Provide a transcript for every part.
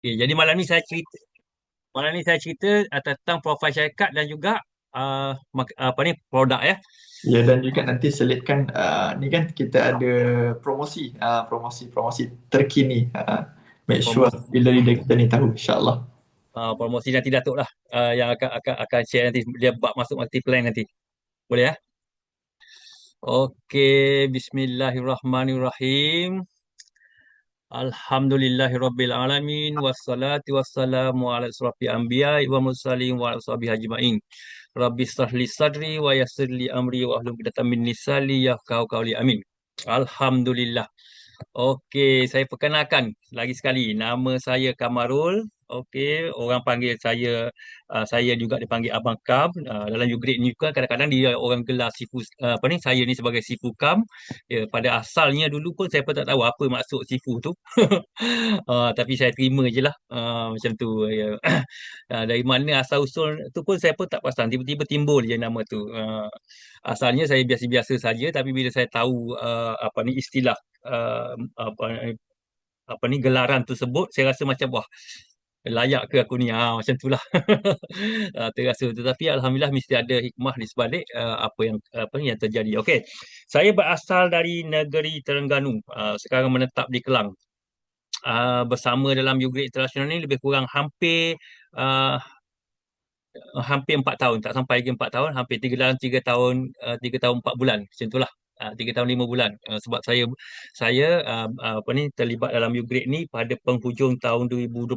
Okey, jadi malam ni saya cerita tentang profil syarikat dan juga apa ni produk ya. Ya, dan juga nanti selitkan ni kan kita ada promosi terkini. Make sure Promosi bila leader kita ni tahu, insyaAllah. promosi nanti Datuk lah, yang akan share nanti dia bab masuk multi-plan nanti. Boleh ya? Okey, bismillahirrahmanirrahim. Alhamdulillahirabbil alamin wassalatu wassalamu ala asrofil anbiya'i wa mursalin wa ala sahbihi ajmain. Rabbi shrah li sadri wa yassir li amri wa hlul 'uqdatam min lisani yafqahu qawli. Amin. Alhamdulillah. Okey, saya perkenalkan lagi sekali. Nama saya Kamarul. Okey, orang panggil saya juga dipanggil Abang Kam. Dalam Ugrade ni kan kadang-kadang dia orang gelar Sifu, apa ni, saya ni sebagai Sifu Kam. Ya, pada asalnya dulu pun saya pun tak tahu apa maksud Sifu tu. Tapi saya terima je lah, macam tu. Ya. Dari mana asal usul tu pun saya pun tak perasan. Tiba-tiba timbul je nama tu. Asalnya saya biasa-biasa saja, tapi bila saya tahu apa ni istilah, apa ni gelaran tersebut, saya rasa macam wah, layak ke aku ni, macam itulah. Terasa, tetapi alhamdulillah mesti ada hikmah di sebalik apa yang terjadi. Okey, saya berasal dari negeri Terengganu, sekarang menetap di Kelang. Bersama dalam Ugrade International ni lebih kurang uh, hampir 4 tahun, tak sampai lagi 4 tahun, hampir dalam 3 tahun, 3 tahun 4 bulan, macam itulah. 3 tahun 5 bulan. Sebab saya apa ni terlibat dalam Ugrade ni pada penghujung tahun 2021.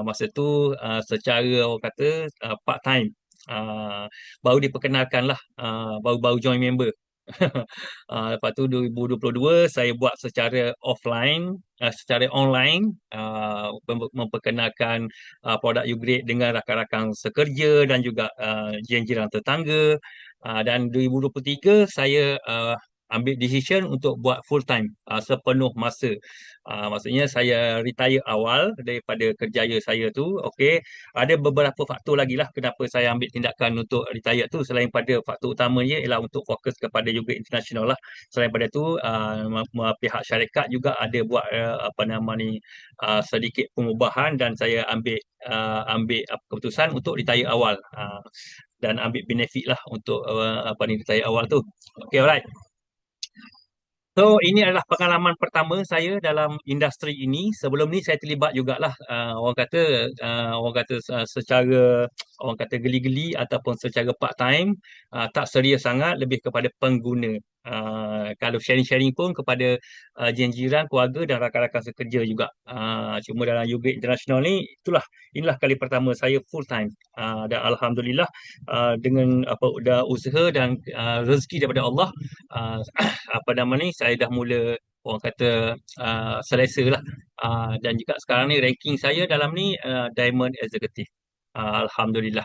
Masa tu secara orang kata part time. Baru diperkenalkan lah, baru-baru join member. Lepas tu 2022 saya buat secara offline, secara online, memperkenalkan produk Ugrade dengan rakan-rakan sekerja dan juga jiran-jiran tetangga. Dan 2023 saya ambil decision untuk buat full time, sepenuh masa. Maksudnya saya retire awal daripada kerjaya saya tu. Okey, ada beberapa faktor lagi lah kenapa saya ambil tindakan untuk retire tu, selain pada faktor utamanya ialah untuk fokus kepada Ugrade International lah. Selain pada tu pihak syarikat juga ada buat apa nama ni, sedikit pengubahan, dan saya ambil keputusan untuk retire awal, dan ambil benefit lah untuk apa ni retire awal tu. Okay, alright. So, ini adalah pengalaman pertama saya dalam industri ini. Sebelum ni saya terlibat jugalah, secara orang kata geli-geli ataupun secara part time, tak serius sangat, lebih kepada pengguna. Kalau sharing-sharing pun kepada jiran-jiran, keluarga dan rakan-rakan sekerja juga. Cuma dalam Ugrade International ni, inilah kali pertama saya full time. Dan alhamdulillah, dengan apa dah usaha dan rezeki daripada Allah, uh, apa nama ni, saya dah mula orang kata selesa lah. Dan juga sekarang ni ranking saya dalam ni Diamond Executive. Alhamdulillah.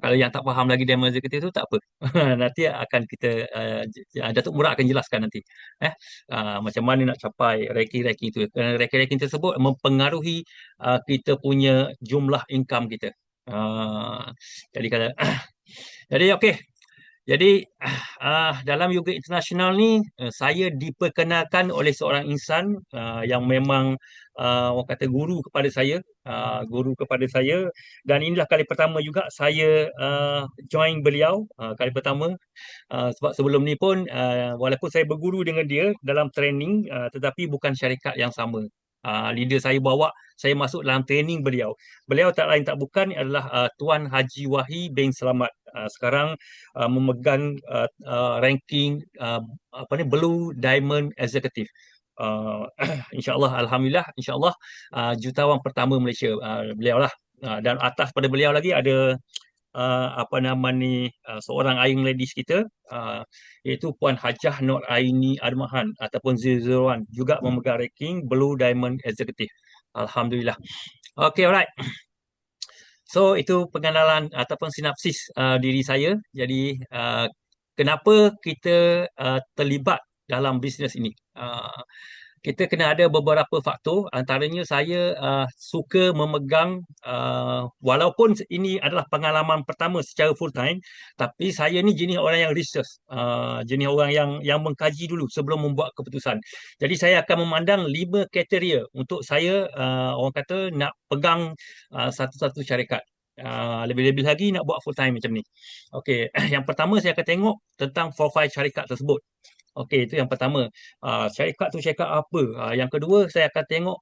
Kalau yang tak faham lagi Diamond Executive tu tak apa. Nanti akan kita Datuk Murad akan jelaskan nanti. Macam mana nak capai ranking-ranking tu. Kerana ranking-ranking tersebut mempengaruhi kita punya jumlah income kita. Uh, jadi kalau jadi okey. Jadi dalam yoga internasional ni, saya diperkenalkan oleh seorang insan yang memang orang kata guru kepada saya, dan inilah kali pertama juga saya join beliau, kali pertama. Sebab sebelum ni pun walaupun saya berguru dengan dia dalam training, tetapi bukan syarikat yang sama. Leader saya bawa saya masuk dalam training beliau. Beliau tak lain tak bukan adalah Tuan Haji Wahi bin Selamat. Sekarang memegang ranking apa ni Blue Diamond Executive. InsyaAllah, alhamdulillah, insyaAllah jutawan pertama Malaysia, beliau lah. Dan atas pada beliau lagi ada apa nama ni, seorang Ayeng ladies kita, iaitu Puan Hajah Nur Aini Armahan ataupun 001, juga memegang ranking Blue Diamond Executive. Alhamdulillah. Okay, alright. So itu pengenalan ataupun sinopsis diri saya. Jadi kenapa kita terlibat dalam bisnes ini? kita kena ada beberapa faktor, antaranya saya suka memegang, walaupun ini adalah pengalaman pertama secara full time, tapi saya ni jenis orang yang research, jenis orang yang mengkaji dulu sebelum membuat keputusan. Jadi saya akan memandang 5 kriteria untuk saya, orang kata nak pegang satu-satu syarikat. Lebih-lebih lagi nak buat full time macam ni. Okey, yang pertama saya akan tengok tentang profil syarikat tersebut. Okey, itu yang pertama. Syarikat tu syarikat apa? Yang kedua, saya akan tengok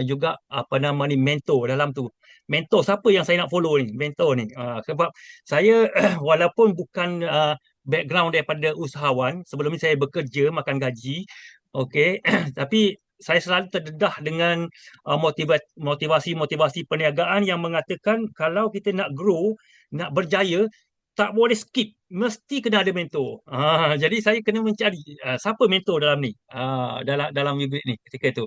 juga apa nama ni, mentor dalam tu. Mentor siapa yang saya nak follow ni? Mentor ni. Sebab saya walaupun bukan background daripada usahawan, sebelum ni saya bekerja makan gaji. Okey, tapi saya selalu terdedah dengan motivasi-motivasi perniagaan yang mengatakan kalau kita nak grow, nak berjaya, tak boleh skip, mesti kena ada mentor. Jadi saya kena mencari siapa mentor dalam ni, dalam Ugrit ni ketika itu.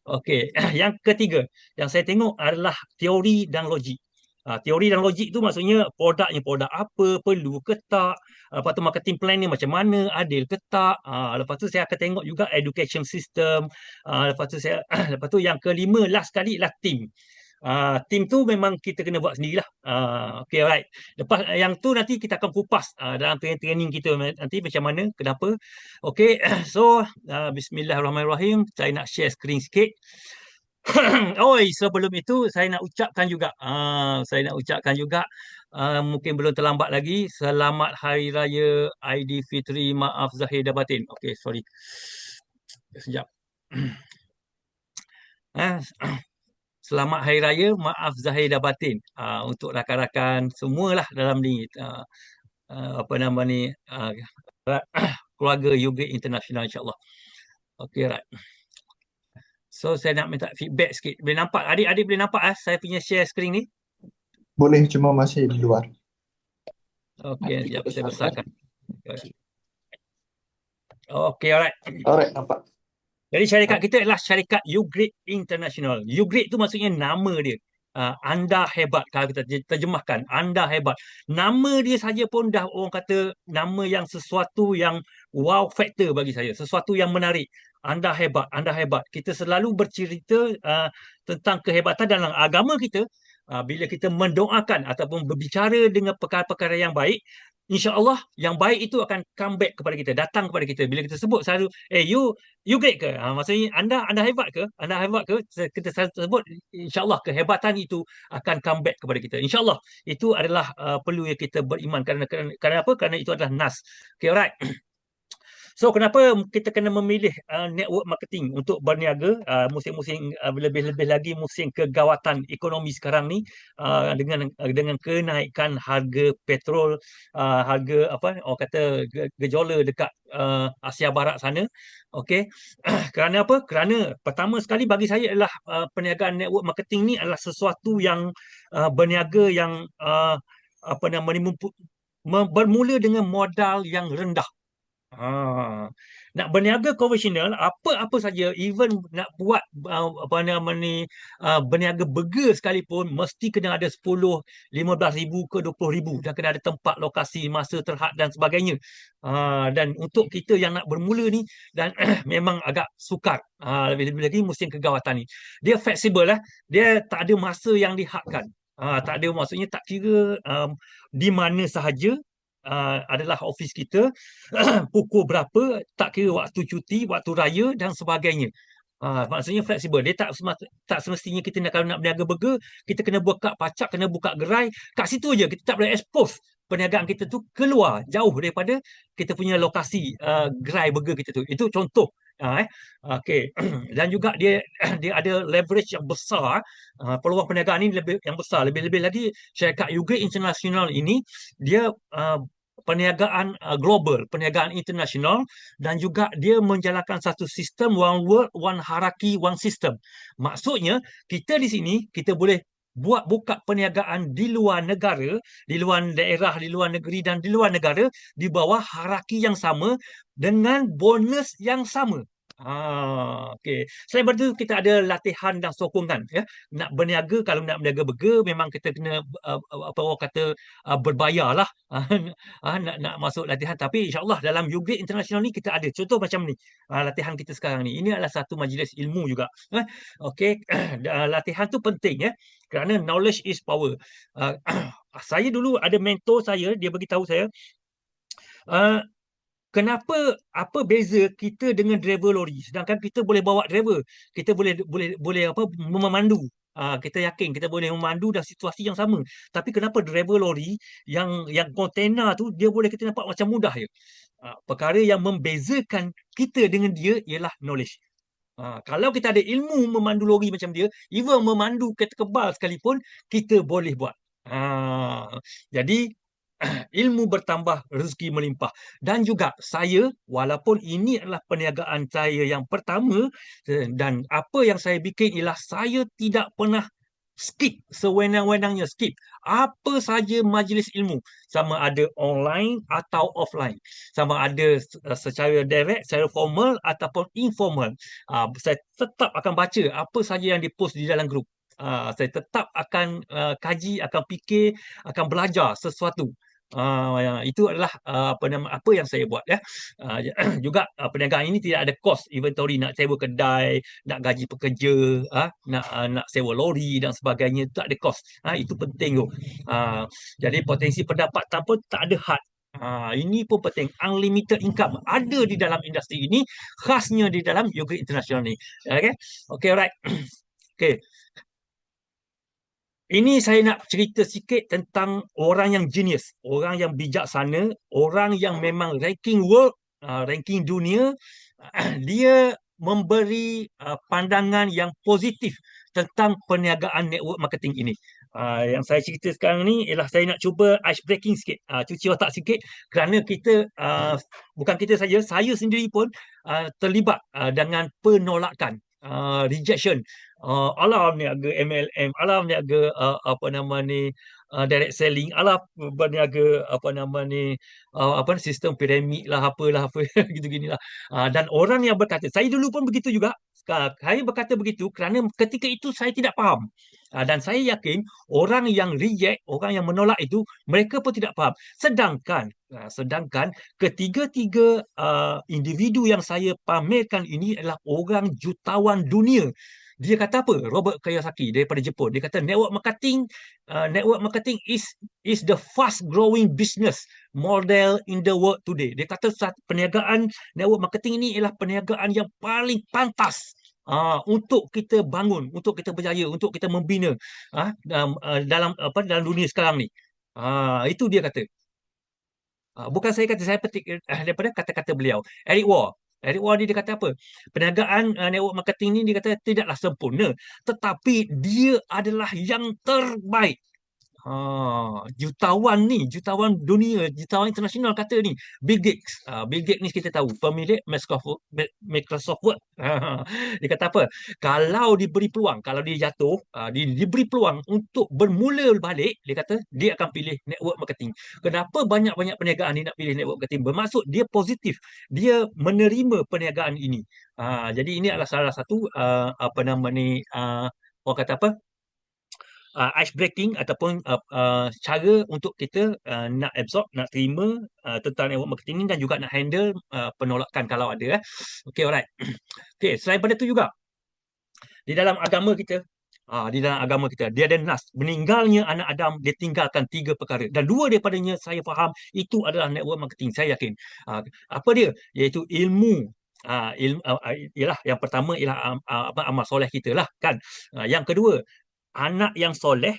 Okey, yang ketiga yang saya tengok adalah teori dan logik. Teori dan logik tu maksudnya produknya produk apa, perlu ke tak, lepas tu marketing plan ni macam mana, adil ke tak. Lepas tu saya akan tengok juga education system. Lepas tu saya lepas tu yang kelima last sekali ialah team. Team tu memang kita kena buat sendirilah. Okay, alright. Lepas yang tu nanti kita akan kupas dalam training kita nanti macam mana, kenapa. Okay, so bismillahirrahmanirrahim. Saya nak share screen sikit. Oi, sebelum itu saya nak ucapkan juga mungkin belum terlambat lagi, selamat hari raya Aidilfitri, maaf zahir dan batin. Okay, sorry. Sekejap. Selamat Hari Raya, maaf zahir dan batin untuk rakan-rakan semualah dalam ni, apa nama ni, keluarga Ugrit International, insyaAllah. Okay, right. So saya nak minta feedback sikit. Boleh nampak? Adik-adik boleh nampak saya punya share screen ni? Boleh, cuma masih di luar. Okay, sekejap saya besarkan. Okay, alright. Alright, nampak. Jadi syarikat kita adalah syarikat Ugrit International. Ugrit tu maksudnya nama dia. Anda hebat, kalau kita terjemahkan, anda hebat. Nama dia saja pun dah orang kata nama yang sesuatu yang wow factor bagi saya. Sesuatu yang menarik. Anda hebat, anda hebat. Kita selalu bercerita tentang kehebatan dalam agama kita. Bila kita mendoakan ataupun berbicara dengan perkara-perkara yang baik, insya-Allah yang baik itu akan come back kepada kita, datang kepada kita. Bila kita sebut selalu, you great ke? Maksudnya anda hebat ke? Anda hebat ke? Kita selalu sebut, insya-Allah kehebatan itu akan come back kepada kita. Insya-Allah itu adalah perlu yang kita beriman, kerana apa? Kerana itu adalah nas. Okay, alright. So kenapa kita kena memilih network marketing untuk berniaga musim-musim, lebih-lebih lagi musim kegawatan ekonomi sekarang ni, dengan kenaikan harga petrol, harga apa orang kata gejolak dekat Asia Barat sana. Okey. Kerana apa? Kerana pertama sekali bagi saya adalah perniagaan network marketing ni adalah sesuatu yang berniaga yang apa nama ni, bermula dengan modal yang rendah. Nak berniaga konvensional, apa-apa saja, even nak buat apa nama ni, berniaga burger sekalipun, mesti kena ada 10, 15 ribu ke 20 ribu, dan kena ada tempat, lokasi, masa terhad dan sebagainya. Dan untuk kita yang nak bermula ni, dan memang agak sukar, lebih-lebih lagi musim kegawatan ni, dia fleksibel lah, dia tak ada masa yang dihadkan. Tak ada, maksudnya tak kira di mana sahaja adalah office kita, pukul berapa, tak kira waktu cuti, waktu raya dan sebagainya. Maksudnya fleksibel. Dia tak semestinya kita nak, kalau nak berniaga burger, kita kena buka pacak, kena buka gerai. Kat situ je, kita tak boleh expose perniagaan kita tu keluar jauh daripada kita punya lokasi gerai burger kita tu. Itu contoh. Okay. Dan juga dia ada leverage yang besar. Peluang perniagaan ini yang besar. Lebih-lebih lagi syarikat Ugrit International ini, dia perniagaan global, perniagaan internasional, dan juga dia menjalankan satu sistem one world, one hierarchy, one system. Maksudnya kita di sini kita boleh buka perniagaan di luar negara, di luar daerah, di luar negeri dan di luar negara, di bawah hierarki yang sama dengan bonus yang sama. Okey. Selain daripada itu kita ada latihan dan sokongan ya. Nak berniaga, kalau nak berniaga burger memang kita kena apa orang kata berbayarlah nak masuk latihan, tapi insya-Allah dalam Ugrade International ni kita ada. Contoh macam ni. Latihan kita sekarang ni. Ini adalah satu majlis ilmu juga. Okey. Latihan tu penting ya. Kerana knowledge is power. Ah, saya dulu ada mentor saya, dia beritahu saya, ah, kenapa, apa beza kita dengan driver lori? Sedangkan kita boleh bawa driver, kita boleh apa, memandu. Kita yakin kita boleh memandu dalam situasi yang sama. Tapi kenapa driver lori yang kontena tu dia boleh kita nampak macam mudah je. Perkara yang membezakan kita dengan dia ialah knowledge. Kalau kita ada ilmu memandu lori macam dia, even memandu kereta kebal sekalipun, kita boleh buat. Jadi ilmu bertambah, rezeki melimpah. Dan juga saya, walaupun ini adalah perniagaan saya yang pertama, dan apa yang saya bikin ialah saya tidak pernah skip, sewenang-wenangnya skip apa saja majlis ilmu, sama ada online atau offline, sama ada secara direct, secara formal ataupun informal. Saya tetap akan baca apa saja yang dipost di dalam grup. Saya tetap akan kaji, akan fikir, akan belajar sesuatu. Itu adalah apa yang saya buat ya. Juga perniagaan ini tidak ada kos inventory, nak sewa kedai, nak gaji pekerja, nak sewa lori dan sebagainya, tak ada kos. Itu penting tu. Jadi potensi pendapatan pun tak ada had. Ini pun penting. Unlimited income ada di dalam industri ini, khasnya di dalam Ugrade International ni. Okay, okay, alright. Okay. Ini saya nak cerita sikit tentang orang yang genius, orang yang bijaksana, orang yang memang ranking world, ranking dunia. Dia memberi pandangan yang positif tentang perniagaan network marketing ini. Yang saya cerita sekarang ni ialah saya nak cuba ice breaking sikit, cuci otak sikit, kerana kita bukan kita saja, saya sendiri pun terlibat dengan penolakan, rejection. Alah berniaga MLM, alah berniaga apa nama ni, direct selling, alah berniaga apa nama ni, apa sistem piramid lah, apalah apa gitu ginilah. Dan orang yang berkata, saya dulu pun begitu juga. Saya berkata begitu kerana ketika itu saya tidak faham. Dan saya yakin orang yang reject, orang yang menolak itu, mereka pun tidak faham. Sedangkan ketiga-tiga individu yang saya pamerkan ini adalah orang jutawan dunia. Dia kata apa? Robert Kiyosaki daripada Jepun. Dia kata network marketing is the fast growing business model in the world today. Dia kata perniagaan network marketing ini ialah perniagaan yang paling pantas untuk kita bangun, untuk kita berjaya, untuk kita membina dalam dunia sekarang ni. Itu dia kata. Bukan saya kata, saya petik daripada kata-kata beliau. Eric Ward ni dia kata apa? Perniagaan network marketing ni dia kata tidaklah sempurna, tetapi dia adalah yang terbaik. Jutawan dunia, jutawan internasional kata ni. Bill Gates. Bill Gates ni kita tahu, pemilik Microsoft Word. Dia kata apa? Kalau diberi peluang, kalau dia jatuh, diberi peluang untuk bermula balik, dia kata dia akan pilih network marketing. Kenapa banyak-banyak perniagaan ni nak pilih network marketing? Bermaksud dia positif. Dia menerima perniagaan ini. Jadi ini adalah salah satu apa nama ni, orang kata apa? Ice breaking ataupun cara untuk kita nak absorb, nak terima tentang network marketing ni, dan juga nak handle penolakan kalau ada. Okay, alright. Okay, selain pada tu juga di dalam agama kita, dia ada nas, meninggalnya anak Adam dia tinggalkan 3 perkara, dan 2 daripadanya saya faham itu adalah network marketing, saya yakin. Apa dia? Iaitu ilmu. Ialah yang pertama ialah amal soleh kita lah kan. Yang kedua, anak yang soleh.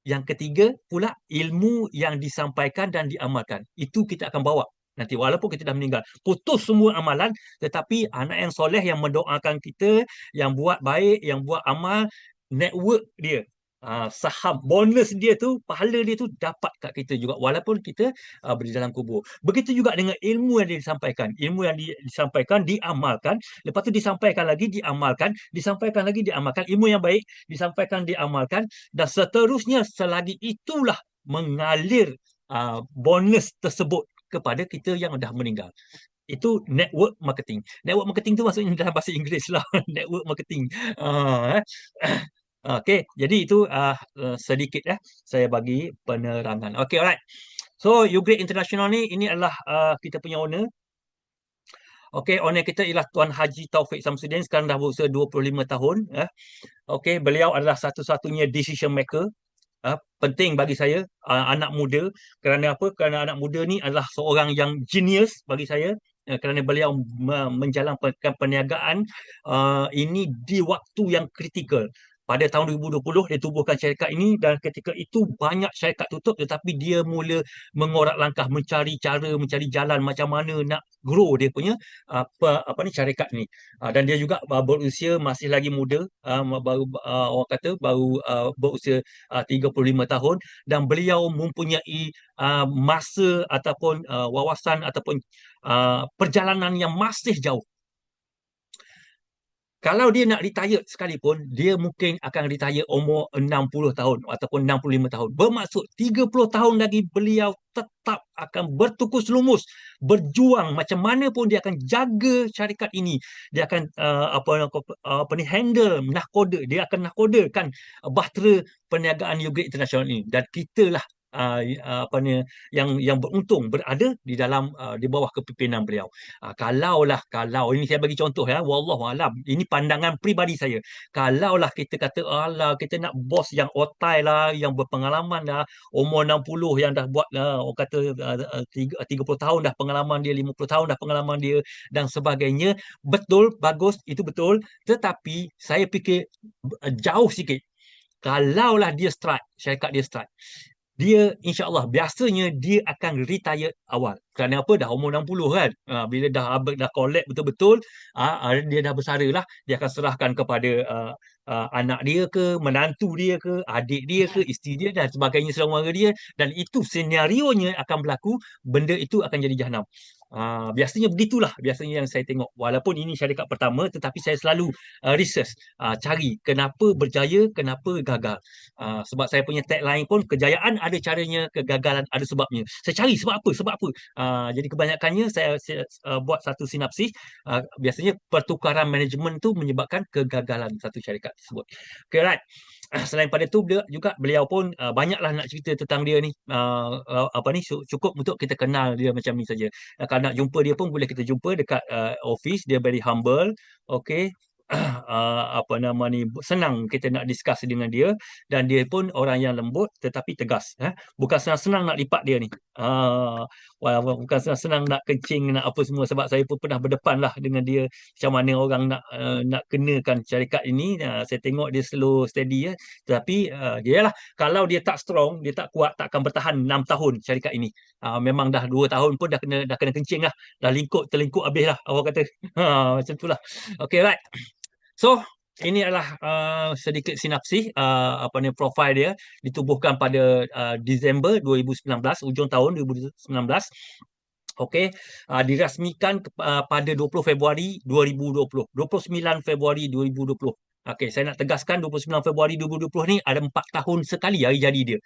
Yang ketiga pula, ilmu yang disampaikan dan diamalkan. Itu kita akan bawa nanti walaupun kita dah meninggal. Putus semua amalan, tetapi anak yang soleh yang mendoakan kita, yang buat baik, yang buat amal, network dia, saham, bonus dia tu, pahala dia tu dapat kat kita juga walaupun kita berada dalam kubur. Begitu juga dengan ilmu yang disampaikan. Ilmu yang disampaikan, diamalkan. Lepas tu disampaikan lagi, diamalkan. Disampaikan lagi, diamalkan. Ilmu yang baik disampaikan, diamalkan. Dan seterusnya selagi itulah mengalir bonus tersebut kepada kita yang dah meninggal. Itu network marketing. Network marketing tu maksudnya dalam bahasa Inggeris lah. Network marketing. Ah, eh. Okey, jadi itu sedikit saya bagi penerangan. Okey, alright. So, Ugrade International ni ini adalah kita punya owner. Okey, owner kita ialah Tuan Haji Taufik Samsudin, sekarang dah berusia 25 tahun. Okey, beliau adalah satu-satunya decision maker. Penting bagi saya, anak muda. Kerana apa? Kerana anak muda ni adalah seorang yang genius bagi saya. Kerana beliau menjalankan perniagaan ini di waktu yang kritikal. Pada tahun 2020 dia tubuhkan syarikat ini, dan ketika itu banyak syarikat tutup, tetapi dia mula mengorak langkah, mencari cara, mencari jalan macam mana nak grow dia punya apa ni syarikat ni. Dan dia juga berusia masih lagi muda, baru orang kata baru berusia 35 tahun, dan beliau mempunyai masa ataupun wawasan ataupun perjalanan yang masih jauh. Kalau dia nak retire sekalipun, dia mungkin akan retire umur 60 tahun ataupun 65 tahun. Bermaksud 30 tahun lagi beliau tetap akan bertukus lumus, berjuang macam mana pun dia akan jaga syarikat ini. Dia akan apa ni, handle nahkoda, dia akan nahkodakan bahtera perniagaan Ugrade International ini. Dan kita lah apa ni, yang beruntung berada di dalam di bawah kepimpinan beliau. Kalau ini saya bagi contoh wallahu alam, ini pandangan peribadi saya. Kalaulah kita kata alah kita nak bos yang otai lah, yang berpengalaman lah, umur 60 yang dah buat orang kata 30 tahun dah pengalaman dia, 50 tahun dah pengalaman dia dan sebagainya. Betul, bagus, itu betul. Tetapi saya fikir jauh sikit. Kalaulah dia strike, syarikat dia strike, dia insya-Allah biasanya dia akan retire awal. Kerana apa? Dah umur 60 kan. Bila dah collect betul-betul, dia dah bersara lah, dia akan serahkan kepada anak dia ke, menantu dia ke, adik dia ke, isteri dia dan sebagainya, saudara dia, dan itu senarionya akan berlaku, benda itu akan jadi jahanam. Biasanya begitulah, biasanya yang saya tengok. Walaupun ini syarikat pertama, tetapi saya selalu research, cari kenapa berjaya, kenapa gagal. Sebab saya punya tagline pun, kejayaan ada caranya, kegagalan ada sebabnya. Saya cari sebab apa, sebab apa. Jadi kebanyakannya saya buat satu sinopsis. Biasanya pertukaran manajemen tu menyebabkan kegagalan satu syarikat tersebut. Okay, right. Selain pada tu beliau pun banyaklah nak cerita tentang dia ni. Apa ni, cukup untuk kita kenal dia macam ni saja. Kalau nak jumpa dia pun boleh kita jumpa dekat office. Dia very humble. Okay. Apa nama ni, senang kita nak discuss dengan dia, dan dia pun orang yang lembut tetapi tegas. Bukan senang-senang nak lipat dia ni. Bukan senang-senang nak kencing, nak apa semua, sebab saya pun pernah berdepan lah dengan dia, macam mana orang nak kenakan syarikat ini. Saya tengok dia slow steady tetapi dia lah, kalau dia tak strong, dia tak kuat, tak akan bertahan 6 tahun syarikat ini. Memang dah 2 tahun pun dah kena kencing lah, dah terlingkuk habis lah awak kata. Macam tu lah. Okay, right. So, ini adalah sedikit sinopsis apa ni, profil dia. Ditubuhkan pada Disember 2019, ujung tahun 2019. Okey, dirasmikan pada 20 Februari 2020. 29 Februari 2020. Okey, saya nak tegaskan 29 Februari 2020 ni ada 4 tahun sekali hari jadi dia.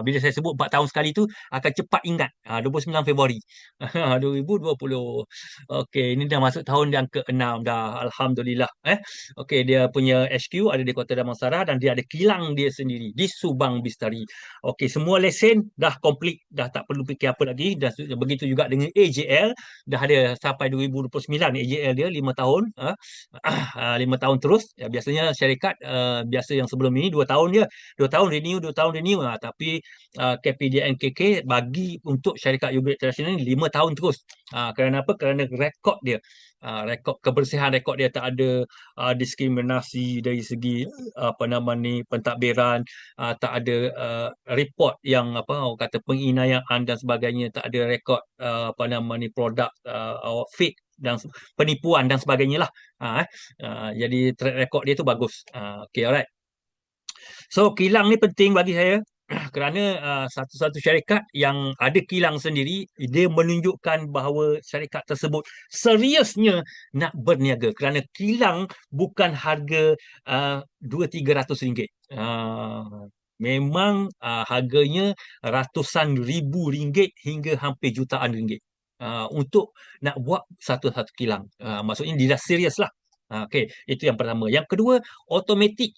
Bila saya sebut 4 tahun sekali tu akan cepat ingat. 29 Februari 2020. Okey, ini dah masuk tahun yang ke-6 dah. Alhamdulillah. Okey, dia punya HQ ada di Kota Damansara dan dia ada kilang dia sendiri di Subang Bistari. Okey, semua lesen dah komplit, dah tak perlu fikir apa lagi. Dan begitu juga dengan AJL, dah ada sampai 2029 AJL dia 5 tahun. 5 tahun terus. Biasanya syarikat biasa yang sebelum ini 2 tahun je. 2 tahun renew, 2 tahun renew. Tapi KPDN KK bagi untuk syarikat Ugrade International ni 5 tahun terus. Kerana apa? Kerana rekod dia. Rekod kebersihan rekod dia, tak ada diskriminasi dari segi apa nama ni, pentadbiran, tak ada report yang apa orang kata penginayaan dan sebagainya, tak ada rekod apa nama ni, produk fake dan penipuan dan sebagainya lah. Jadi track record dia tu bagus. Okay, alright. So kilang ni penting bagi saya kerana satu-satu syarikat yang ada kilang sendiri, dia menunjukkan bahawa syarikat tersebut seriusnya nak berniaga, kerana kilang bukan harga RM200-300. Memang harganya ratusan ribu ringgit hingga hampir jutaan ringgit. untuk nak buat satu-satu kilang. Maksudnya dia dah serius lah. Okey, itu yang pertama. Yang kedua, automatic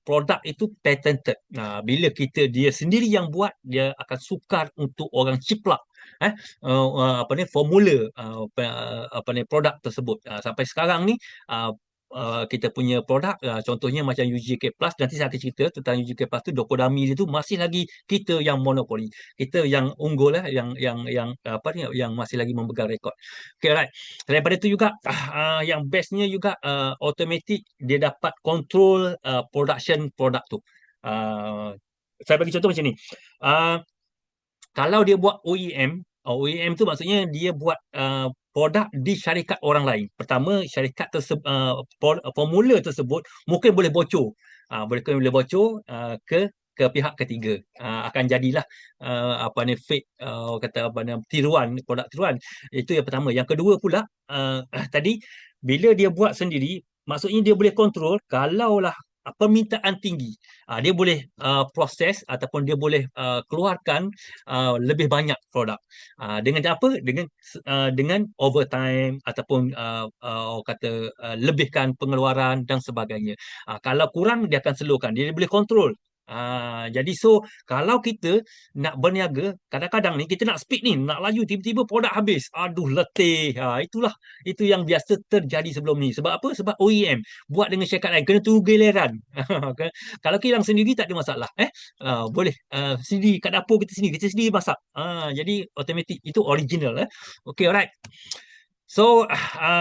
produk itu patented. Bila dia sendiri yang buat, dia akan sukar untuk orang ciplak formula produk tersebut. Sampai sekarang ni kita punya produk, contohnya macam UGK Plus, nanti saya akan cerita tentang UGK Plus tu, Dokodami dia tu masih lagi kita yang monopoli, kita yang unggul yang masih lagi memegang rekod. Okay, right. Daripada tu juga yang bestnya juga, automatic dia dapat control production produk tu. Saya bagi contoh macam ni. Kalau dia buat OEM, OEM tu maksudnya dia buat produk di syarikat orang lain. Pertama, syarikat formula tersebut mungkin boleh bocor. Boleh bocor ke pihak ketiga. Akan jadilah fake, kata tiruan, produk tiruan. Itu yang pertama. Yang kedua pula, tadi bila dia buat sendiri, maksudnya dia boleh kontrol kalaulah permintaan tinggi. Dia boleh proses ataupun dia boleh keluarkan lebih banyak produk. Dengan apa? Dengan overtime ataupun orang kata lebihkan pengeluaran dan sebagainya. Kalau kurang, dia akan slowkan. Dia boleh kontrol. Jadi kalau kita nak berniaga, kadang-kadang ni kita nak speed ni, nak laju, tiba-tiba produk habis. Aduh, letih. Itu yang biasa terjadi sebelum ni. Sebab apa? Sebab OEM buat dengan syarikat lain, kena tunggu giliran. Kalau kilang sendiri tak ada masalah. Boleh sendiri kat dapur kita sendiri masak. Jadi automatic itu original. Okay, alright. So,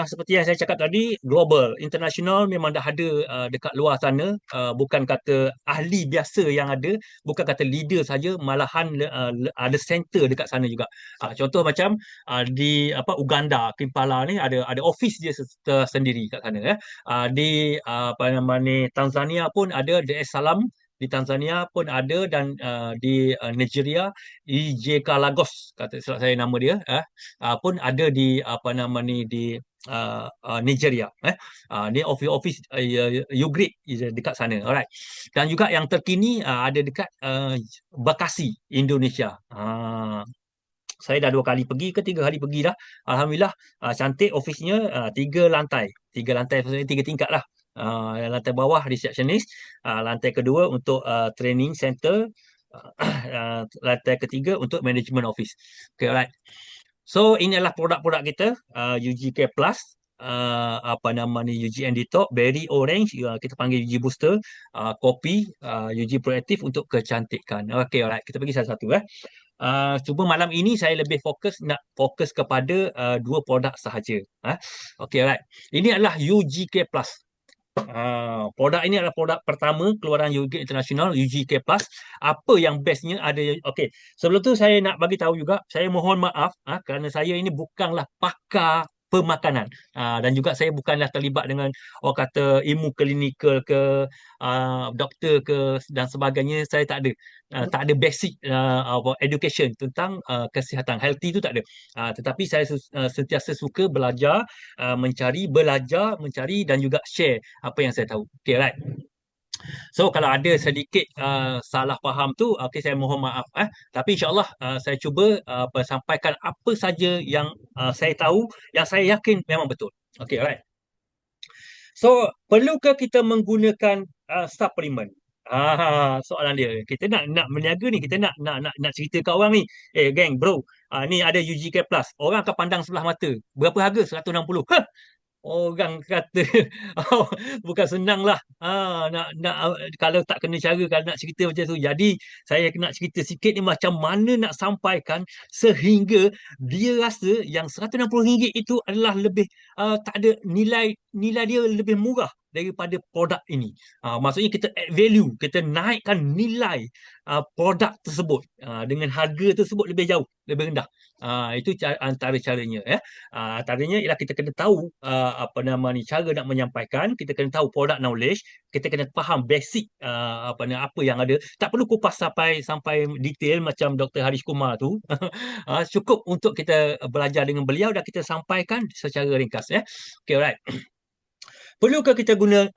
seperti yang saya cakap tadi, global, international memang dah ada dekat luar sana. Bukan kata ahli biasa yang ada, bukan kata leader saja, malahan ada center dekat sana juga. Contoh macam di Uganda, Kampala ni ada office dia sendiri kat sana. Di Tanzania pun ada Dar es Salaam, di Tanzania pun ada, dan di Nigeria, IJK Lagos, kata silap saya nama dia, pun ada di di Nigeria. Ni office Ugrade dekat sana. Alright. Dan juga yang terkini ada dekat Bekasi, Indonesia. Saya dah 2 kali pergi ke 3 kali pergi dah. Alhamdulillah, cantik office-nya, 3 lantai. 3 lantai, maksudnya 3 tingkat lah. Lantai bawah receptionist, lantai kedua untuk training center, lantai ketiga untuk management office. Okay, alright. So ini adalah produk-produk kita, UGK Plus, UGN Detox, Berry Orange, kita panggil UG Booster, Kopi, UG Proactive untuk kecantikan. Okay, alright. Kita pergi satu-satu. Cuba malam ini saya lebih nak fokus kepada 2 produk sahaja. Okay, alright. Ini adalah UGK Plus. Produk ini adalah produk pertama keluaran UGK International, UGK Plus. Apa yang bestnya ada? Okey, sebelum tu saya nak bagi tahu juga, saya mohon maaf kerana saya ini bukanlah pakar pemakanan, dan juga saya bukanlah terlibat dengan orang kata ilmu klinikal ke doktor ke dan sebagainya. Saya tak ada basic education tentang kesihatan healthy tu, tak ada. Tetapi saya sentiasa suka belajar, mencari dan juga share apa yang saya tahu. Okay, right. So kalau ada sedikit salah faham tu, okay, saya mohon maaf. Tapi insyaAllah saya cuba sampaikan apa saja yang saya tahu, yang saya yakin memang betul. Okay, right. So, perlukah kita menggunakan suplemen? Soalan dia. Kita nak berniaga ni, kita nak cerita kat orang ni. Geng, bro, ni ada UGK Plus. Orang akan pandang sebelah mata. Berapa harga? 160. Orang kata bukan senang lah, kalau tak kena cara, kalau nak cerita macam tu. Jadi saya nak cerita sikit ni macam mana nak sampaikan sehingga dia rasa yang RM160 itu adalah lebih, tak ada nilai dia lebih murah daripada produk ini. Maksudnya kita add value, kita naikkan nilai produk tersebut dengan harga tersebut lebih jauh, lebih rendah. Itu antara caranya. Antaranya ialah kita kena tahu cara nak menyampaikan, kita kena tahu product knowledge, kita kena faham basic apa yang ada. Tak perlu kupas sampai detail macam Dr. Harish Kumar tu. Cukup untuk kita belajar dengan beliau dan kita sampaikan secara ringkas. Okay, alright. Perlukah kita guna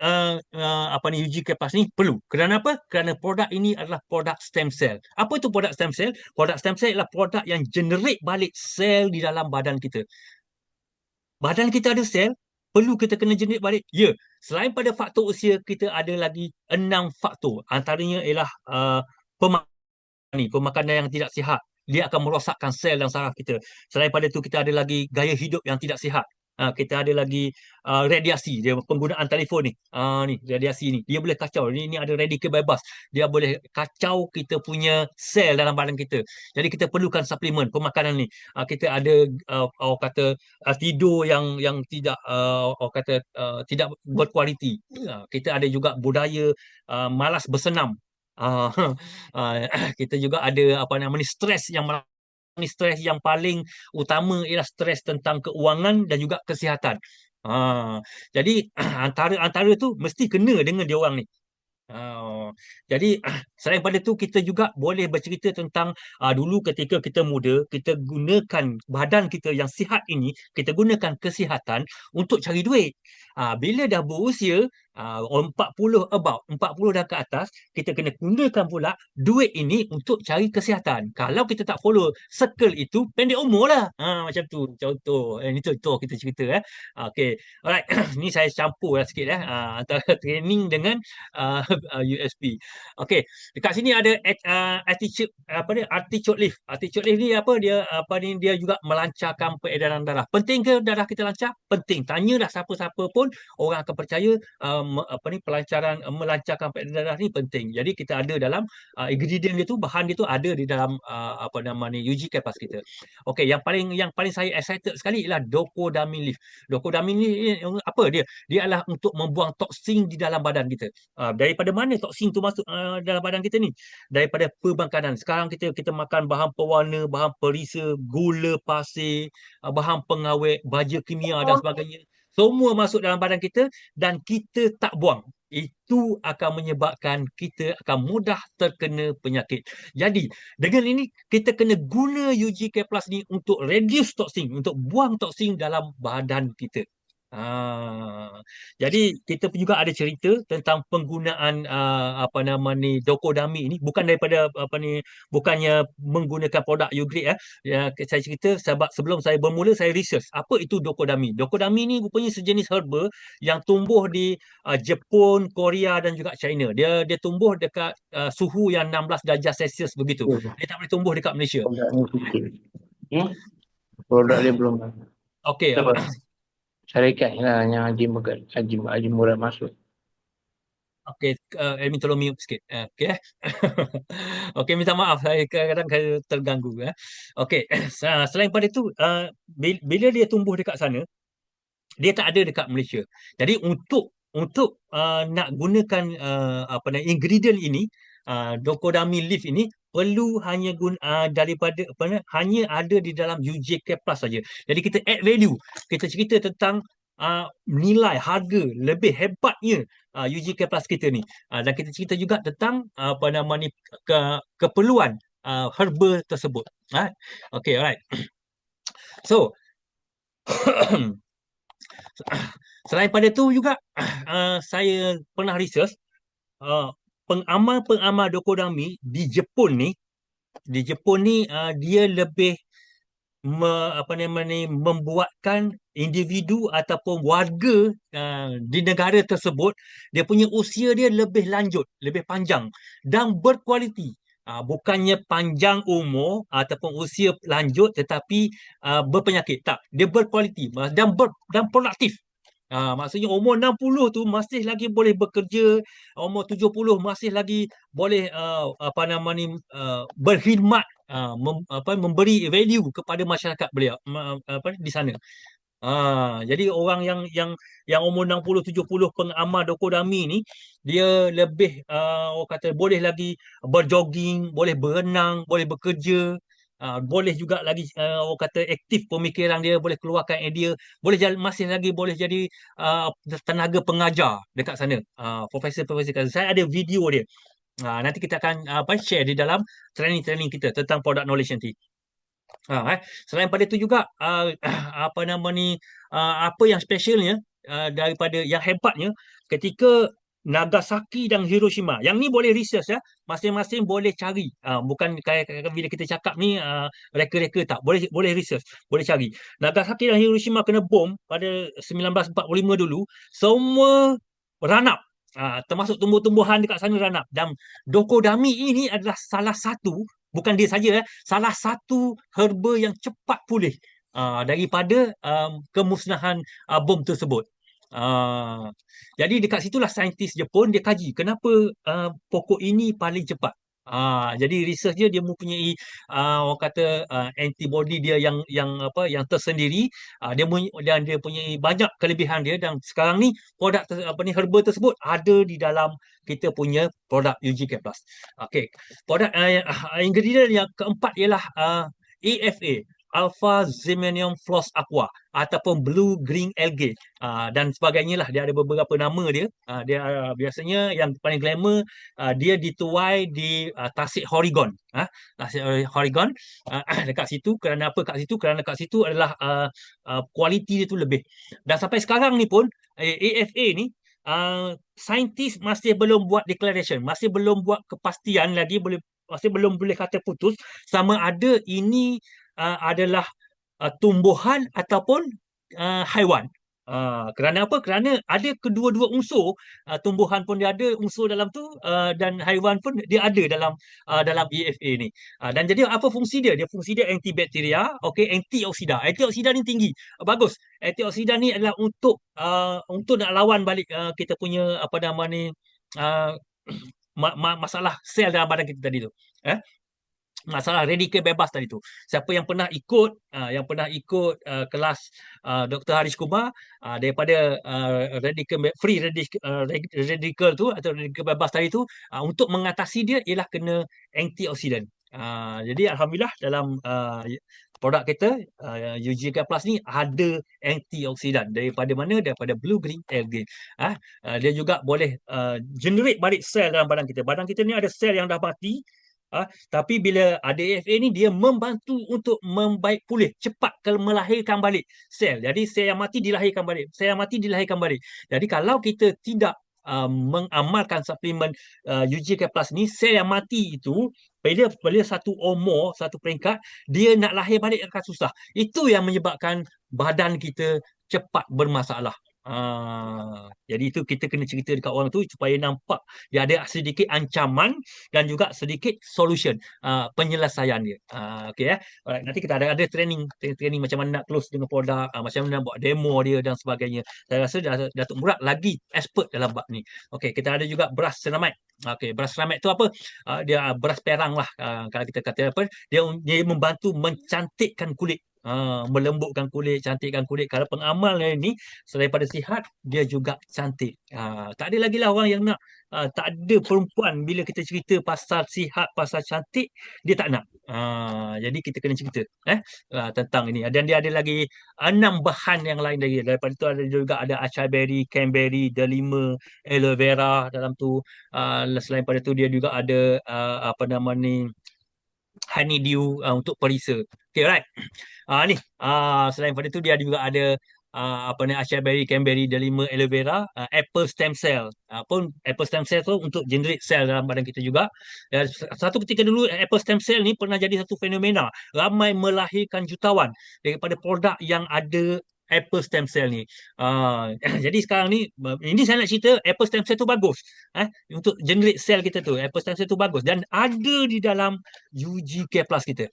apa ni UG Capas ni? Perlu. Kerana apa? Kerana produk ini adalah produk stem cell. Apa itu produk stem cell? Produk stem cell adalah produk yang generate balik sel di dalam badan kita. Badan kita ada sel, perlu kita kena generate balik. Ya, selain pada faktor usia, kita ada lagi 6 faktor. Antaranya ialah pemakanan yang tidak sihat. Dia akan merosakkan sel dan saraf kita. Selain pada itu, kita ada lagi gaya hidup yang tidak sihat. Kita ada lagi radiasi, dia penggunaan telefon ni. Ni radiasi ni, dia boleh kacau. Ni ada radikal bebas. Dia boleh kacau kita punya sel dalam badan kita. Jadi kita perlukan suplemen pemakanan ni. Kita ada orang kata tidur yang tidak orang kata tidak berkualiti. Kita ada juga budaya malas bersenam. Ah, kita juga ada apa namanya stres yang stres yang paling utama ialah stres tentang keuangan dan juga kesihatan. Jadi antara tu mesti kena dengan dia orang ni. Oh, jadi selain pada tu kita juga boleh bercerita tentang dulu ketika kita muda, kita gunakan badan kita yang sihat ini, kita gunakan kesihatan untuk cari duit. Bila dah berusia 40 about 40 dah ke atas, kita kena gunakan pula duit ini untuk cari kesihatan. Kalau kita tak follow circle itu, pendek umur lah. Macam tu contoh. Ini contoh kita cerita Okay. Alright. Ni saya campur lah sikit antara training dengan USB. Okey, dekat sini ada attitude apa dia artichoke leaf. Artichoke leaf ni apa dia dia juga melancarkan peredaran darah. Penting ke darah kita lancar? Penting. Tanya dah siapa-siapa pun orang akan percaya pelancaran melancarkan peredaran darah ni penting. Jadi kita ada dalam ingredient dia tu, bahan dia tu ada di dalam apa nama ni UG Capas kita. Okey, yang paling saya excited sekali ialah Docodamin leaf. Docodamin ni apa dia? Dia adalah untuk membuang toksin di dalam badan kita. Daripada mana toksin tu masuk dalam badan kita ni? Daripada pemakanan. Sekarang kita makan bahan pewarna, bahan perisa, gula pasir, bahan pengawet, baja kimia dan sebagainya. Semua masuk dalam badan kita dan kita tak buang. Itu akan menyebabkan kita akan mudah terkena penyakit. Jadi, dengan ini kita kena guna UGK Plus ni untuk reduce toksin, untuk buang toksin dalam badan kita. Jadi kita juga ada cerita tentang penggunaan apa nama ni Docodamin ni, bukan daripada apa ni, bukannya menggunakan produk Ugrade saya cerita sebab sebelum saya bermula saya research apa itu Docodamin. Docodamin ni rupanya sejenis herba yang tumbuh di Jepun, Korea dan juga China. Dia tumbuh dekat suhu yang 16 darjah Celsius begitu. Dia tak boleh tumbuh dekat Malaysia. Produk ni sikit. Produk dia belum ada. Okey. Syarikat lah yang Haji Murad masuk. Okey, admin tolong mute sikit. Okey. Okey, minta maaf saya kadang-kadang terganggu Okey, selain pada itu bila dia tumbuh dekat sana, dia tak ada dekat Malaysia. Jadi untuk nak gunakan apa nama ingredient ini, Docodamin leaf ini perlu hanya daripada hanya ada di dalam UJK Plus saja. Jadi kita add value. Kita cerita tentang nilai harga lebih hebatnya UJK Plus kita ni. Dan kita cerita juga tentang apa nama ni keperluan herba tersebut. Okay, alright. So selain pada tu juga saya pernah research pengamal-pengamal Docodamin di Jepun ni dia lebih membuatkan individu ataupun warga di negara tersebut, dia punya usia dia lebih lanjut, lebih panjang dan berkualiti. Bukannya panjang umur ataupun usia lanjut tetapi berpenyakit. Tak, dia berkualiti dan produktif. Maksudnya umur 60 tu masih lagi boleh bekerja, umur 70 masih lagi boleh berkhidmat, memberi value kepada masyarakat beliau di sana. Jadi orang yang umur 60 70 pengamal Docodamin ni dia lebih orang kata boleh lagi berjogging, boleh berenang, boleh bekerja, boleh juga lagi orang kata aktif pemikiran dia, boleh keluarkan idea, masih lagi boleh jadi tenaga pengajar dekat sana. Profesor-profesor kat sana. Saya ada video dia. Nanti kita akan share di dalam training-training kita tentang product knowledge nanti. Selain pada itu juga apa nama ni apa yang specialnya daripada yang hebatnya ketika Nagasaki dan Hiroshima. Yang ni boleh research ya. Masing-masing boleh cari. Bukan kayak bila kita cakap ni reka-reka, tak. Boleh boleh research, boleh cari. Nagasaki dan Hiroshima kena bom pada 1945 dulu. Semua ranap. Termasuk tumbuh-tumbuhan dekat sana ranap. Dan Dokodami ini adalah salah satu, bukan dia saja, salah satu herba yang cepat pulih daripada kemusnahan bom tersebut. Uh, jadi dekat situlah saintis Jepun dia kaji kenapa pokok ini paling cepat. Jadi research dia mempunyai orang kata antibody dia yang tersendiri. Dan dia punya banyak kelebihan dia, dan sekarang ni produk herba tersebut ada di dalam kita punya produk UGK Plus. Okey. Produk ingredient yang keempat ialah AFA, Alpha Zemenium Floss Aqua, ataupun Blue Green Algae dan sebagainya lah. Dia ada beberapa nama dia. Dia biasanya yang paling glamour, dia dituai di Tasik Horigón. Tasik Horigón dekat situ. Kerana apa kat situ? Kerana kat situ adalah kualiti dia tu lebih. Dan sampai sekarang ni pun AFA ni saintis masih belum buat declaration, masih belum buat kepastian lagi, masih belum boleh kata putus sama ada ini adalah tumbuhan ataupun haiwan. Kerana apa? Kerana ada kedua-dua unsur. Tumbuhan pun dia ada unsur dalam tu, dan haiwan pun dia ada dalam EFA ni. Dan jadi apa fungsi dia? Dia fungsi dia antibakteria, okey, antioksidan. Antioksidan ni tinggi. Bagus. Antioksidan ni adalah untuk nak lawan balik kita punya apa nama ni masalah sel dalam badan kita tadi tu. Masalah radikal bebas tadi tu. Siapa yang pernah ikut kelas Dr. Harish Kumar daripada radikal tu atau radikal bebas tadi tu, untuk mengatasi dia ialah kena antioksidan. Jadi alhamdulillah dalam produk kita UGK Plus ni ada antioksidan. Daripada mana? Daripada Blue Green Algae. Dia juga boleh generate balik sel dalam badan kita. Badan kita ni ada sel yang dah mati. Tapi bila ada AFA ni, dia membantu untuk membaik pulih, cepat melahirkan balik sel. Jadi sel yang mati dilahirkan balik, sel yang mati dilahirkan balik. Jadi kalau kita tidak mengamalkan suplemen UGK Plus ni, sel yang mati itu bila satu umur, satu peringkat, dia nak lahir balik akan susah. Itu yang menyebabkan badan kita cepat bermasalah. Jadi itu kita kena cerita dekat orang tu supaya nampak dia ada sedikit ancaman dan juga sedikit solution, penyelesaian dia. Okey. Alright, nanti kita ada training macam mana nak close dengan produk, macam mana nak buat demo dia dan sebagainya. Saya rasa Datuk Murad lagi expert dalam bab ni. Okey, kita ada juga beras ceramide. Okey, beras ceramide tu apa? Dia beras perang lah. Kalau kita kata apa, dia membantu mencantikkan kulit. Melembutkan kulit, cantikkan kulit. Kalau pengamal ni selain pada sihat, dia juga cantik. Tak ada lagi lah orang yang nak. Tak ada perempuan bila kita cerita pasal sihat, pasal cantik, dia tak nak. Jadi kita kena cerita tentang ini. Dan dia ada lagi 6 bahan yang lain lagi. Daripada itu ada juga ada acai berry, cranberry, delima, aloe vera dalam tu. Selain pada tu dia juga ada apa nama ni, honeydew untuk perisa. Okay, right. Selain pada tu dia juga ada acai berry, cranberry, delima, aloe vera, apple stem cell. Apple stem cell tu untuk generate sel dalam badan kita juga. Satu ketika dulu apple stem cell ni pernah jadi satu fenomena. Ramai melahirkan jutawan daripada produk yang ada apple stem cell ni. Jadi sekarang ni, ini saya nak cerita apple stem cell tu bagus. Untuk generate sel kita tu, apple stem cell tu bagus dan ada di dalam UGK Plus kita.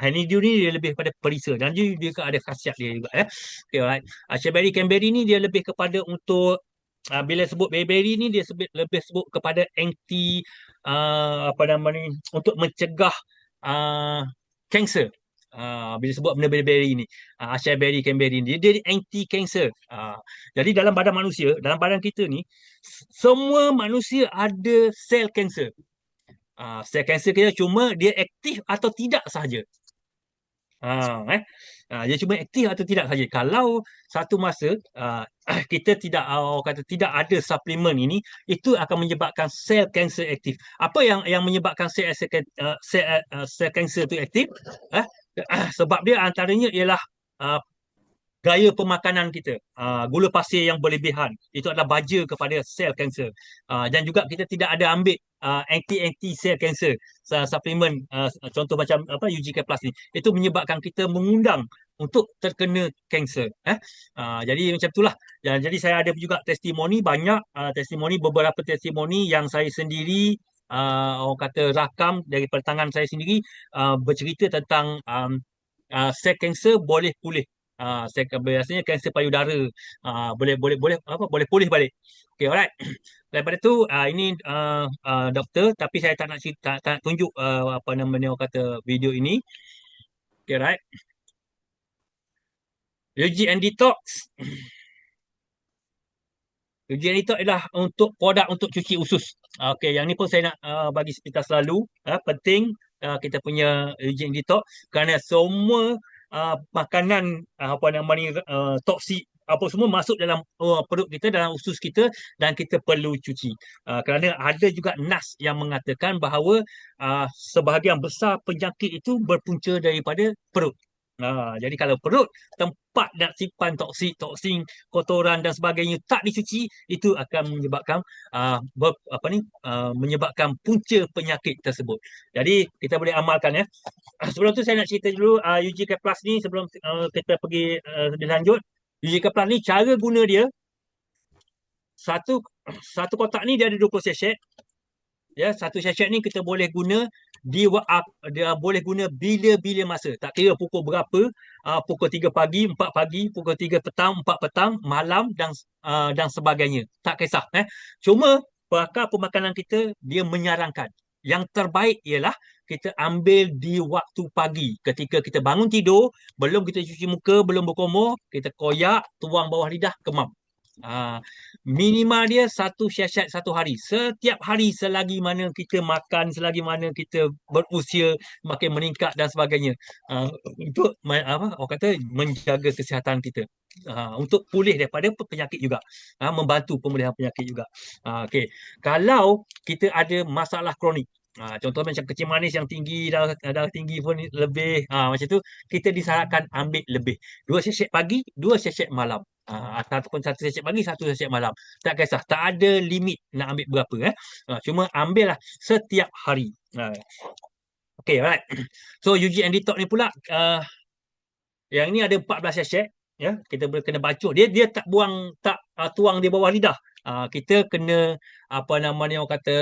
Honeydew ni dia lebih kepada perisa dan dia ada khasiat dia juga. Okay, alright. Acai berry, cranberry ni dia lebih kepada untuk bila sebut berry ni dia lebih sebut kepada anti apa nama ni, untuk mencegah kanser. Bila sebut benda berry ni, acai berry, cranberry ni dia anti kanser. Jadi dalam badan manusia, dalam badan kita ni, semua manusia ada sel kanser. Sel kanser kita cuma dia aktif atau tidak sahaja. Dia cuma aktif atau tidak saja. Kalau satu masa kita tidak tidak ada suplemen ini, itu akan menyebabkan sel kanser aktif. Apa yang menyebabkan sel kanser itu aktif? Sebab dia antaranya ialah gaya pemakanan kita. Gula pasir yang berlebihan itu adalah baja kepada sel kanser. Dan juga kita tidak ada ambil anti sel kanser suplemen, contoh macam apa UGK Plus ni, itu menyebabkan kita mengundang untuk terkena kanser. Jadi macam itulah. Jadi saya ada juga testimoni banyak, beberapa testimoni yang saya sendiri orang kata rakam daripada tangan saya sendiri, bercerita tentang sel kanser boleh pulih. Biasanya kanser payudara boleh pulih balik. Okay, alright. Daripada tu ini doktor, tapi saya tak nak cerita, tak nak tunjuk apa namanya orang kata video ini. Okay, right. UGN Detox. UGN Detox adalah untuk produk untuk cuci usus. Okey, yang ni pun saya nak bagi sepintas selalu. Penting kita punya UGN Detox kerana semua makanan apa nama ni toksik apa semua masuk dalam perut kita, dalam usus kita, dan kita perlu cuci. Kerana ada juga nas yang mengatakan bahawa sebahagian besar penyakit itu berpunca daripada perut. Jadi kalau perut tempat nak simpan toksin, kotoran dan sebagainya tak dicuci, itu akan menyebabkan menyebabkan punca penyakit tersebut. Jadi kita boleh amalkan ya. Sebelum tu saya nak cerita dulu UGK Plus ni sebelum kita pergi lebih lanjut. UGK Plus ni cara guna dia, satu kotak ni dia ada 20 sachet. Ya, satu sachet ni kita boleh guna dia boleh guna bila-bila masa. Tak kira pukul berapa, pukul 3 pagi, 4 pagi, pukul 3 petang, 4 petang, malam dan sebagainya. Tak kisah. Cuma pakar pemakanan kita dia menyarankan yang terbaik ialah kita ambil di waktu pagi. Ketika kita bangun tidur, belum kita cuci muka, belum berkumur, kita koyak, tuang bawah lidah, kemam. Minimal dia satu sachet satu hari. Setiap hari selagi mana kita makan, selagi mana kita berusia makin meningkat dan sebagainya. Untuk orang kata menjaga kesihatan kita. Untuk pulih daripada penyakit juga. Membantu pemulihan penyakit juga. Okey. Kalau kita ada masalah kronik, contoh macam kencing manis yang tinggi, darah tinggi pun lebih, macam tu, kita disarankan ambil lebih. 2 sachet pagi, 2 sachet malam. Ataupun 1 sachet pagi, 1 sachet malam. Tak kisah, tak ada limit nak ambil berapa. Cuma ambillah setiap hari. Okay, alright. So UGN Detox ni pula, yang ni ada 14 sachet. Ya, kita boleh kena bacuh. Dia tak tuang di bawah lidah. Kita kena apa namanya orang kata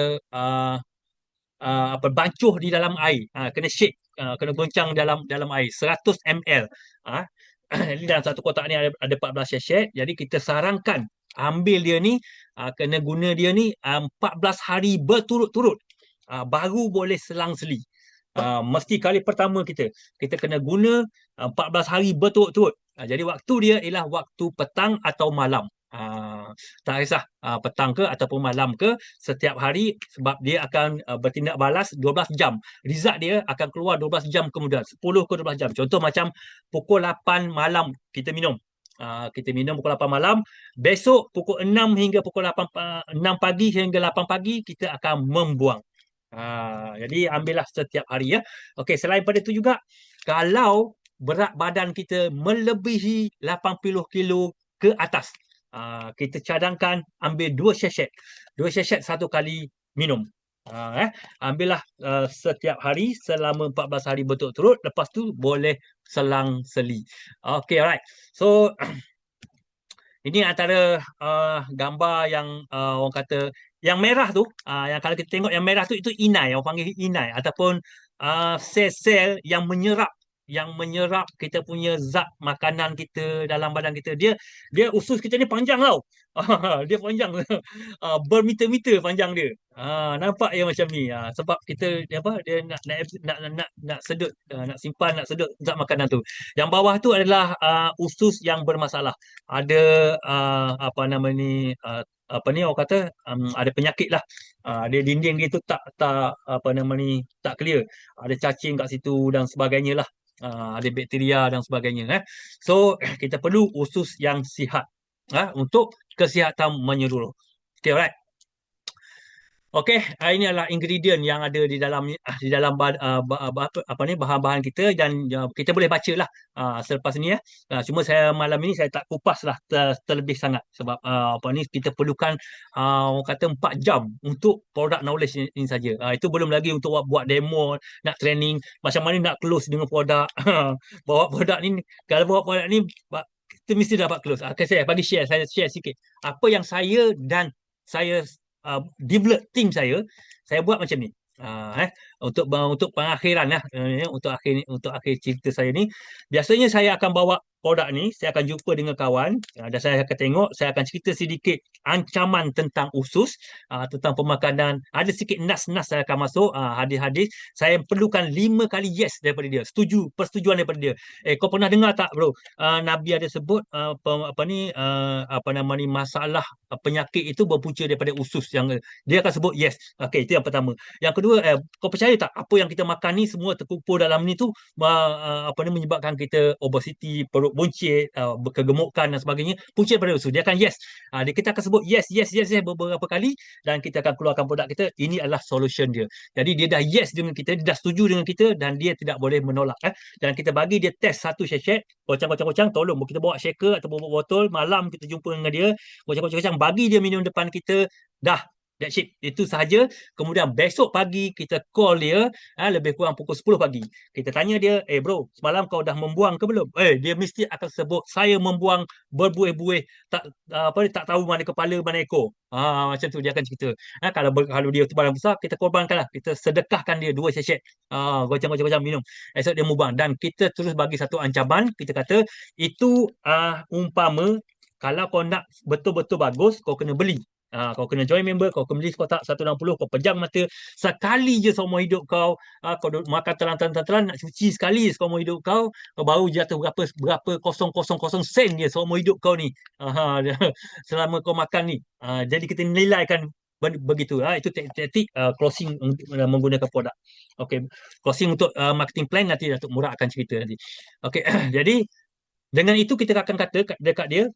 bancuh di dalam air, kena shake, kena goncang dalam air 100 ml. Ini dalam satu kotak ni ada 14 sachet. Jadi kita sarankan ambil dia ni, kena guna dia ni 14 hari berturut-turut, baru boleh selang-seli. Mesti kali pertama kita kena guna 14 hari berturut-turut. Jadi waktu dia ialah waktu petang atau malam. Tak kisah petang ke ataupun malam ke, setiap hari, sebab dia akan bertindak balas 12 jam. Result dia akan keluar 12 jam kemudian, 10 ke 12 jam. Contoh macam pukul 8 malam kita minum. Kita minum pukul 8 malam, besok pukul 6 hingga pukul 6 pagi hingga 8 pagi kita akan membuang. Jadi ambillah setiap hari ya. Okey, selain pada itu juga, kalau berat badan kita melebihi 80 kilo ke atas, kita cadangkan ambil 2 sachet. 2 sachet satu kali minum. Ambillah setiap hari selama 14 hari berturut-turut. Lepas tu boleh selang-seli. Okay, alright. So ini antara gambar yang orang kata yang merah tu, yang kalau kita tengok yang merah tu, itu inai, orang panggil inai, ataupun sel-sel yang menyerap kita punya zat makanan kita dalam badan kita. Dia usus kita ni panjang tau. Dia panjang. Bermeter-meter panjang dia. Nampak ya macam ni. Sebab kita dia nak sedut, nak simpan, nak sedut zat makanan tu. Yang bawah tu adalah usus yang bermasalah. Ada apa nama ni, orang kata ada penyakit lah. Dia dinding dia tu tak apa nama ni, tak clear. Ada cacing kat situ dan sebagainya lah. Ada bakteria dan sebagainya. So kita perlu usus yang sihat untuk kesihatan menyeluruh. Okay, alright. Okey, ini adalah ingredient yang ada di dalam apa ni bahan-bahan kita, dan kita boleh bacalah selepas ni ya. Cuma saya malam ini saya tak kupas lah terlebih sangat, sebab apa ni kita perlukan orang kata 4 jam untuk product knowledge ini saja. Itu belum lagi untuk buat demo, nak training macam mana nak close dengan produk. Bawa produk ni, kalau bawa produk ni kita mesti dapat close. Okay, saya bagi saya share sikit apa yang saya dan saya develop team saya buat macam ni. Untuk pengakhiran lah, untuk akhir cerita saya ni, biasanya saya akan bawa produk ni, saya akan jumpa dengan kawan, dan saya akan tengok, saya akan cerita sedikit ancaman tentang usus, tentang pemakanan, ada sikit nas-nas saya akan masuk, hadis-hadis. Saya perlukan 5 kali yes daripada dia, persetujuan daripada dia. Kau pernah dengar tak bro, Nabi ada sebut apa ni, apa nama ni, masalah penyakit itu berpunca daripada usus, yang dia akan sebut yes. Okey, itu yang pertama. Yang kedua, kau percaya tak apa yang kita makan ni semua terkumpul dalam ni tu, apa ni, menyebabkan kita obesity, perut buncit, kegemukan dan sebagainya, punca daripada usus. Dia akan yes. Kita akan sebut yes, yes, yes, yes beberapa kali, dan kita akan keluarkan produk kita. Ini adalah solution dia. Jadi dia dah yes dengan kita, dia dah setuju dengan kita, dan dia tidak boleh menolak. Dan kita bagi dia test satu sachet, kocang, tolong kita bawa shaker atau bawa botol, malam kita jumpa dengan dia, kocang, bagi dia minum depan kita, dah. That's it. Itu sahaja. Kemudian besok pagi kita call dia, lebih kurang pukul 10 pagi. Kita tanya dia, bro, semalam kau dah membuang ke belum? Dia mesti akan sebut, saya membuang berbuih-buih, tak tahu mana kepala mana ekor. Macam tu dia akan cerita. Kalau dia tu barang besar, kita korbankanlah. Kita sedekahkan dia 2 sachet. Gocang minum. Esok dia membuang, dan kita terus bagi satu ancaman. Kita kata itu umpama kalau kau nak betul-betul bagus, kau kena beli. Kau kena join member, kau kena beli kotak 160, kau pejam mata sekali je seumur hidup kau. Kau makan telan, nak cuci sekali seumur hidup kau, kau baru jatuh berapa 0,000 sen je seumur hidup kau ni. Selama kau makan ni. Jadi kita nilaikan begitu. Itu taktik closing menggunakan produk. Okey, closing untuk marketing plan nanti Datuk Murad akan cerita nanti. Okey, jadi dengan itu kita akan kata dekat dia,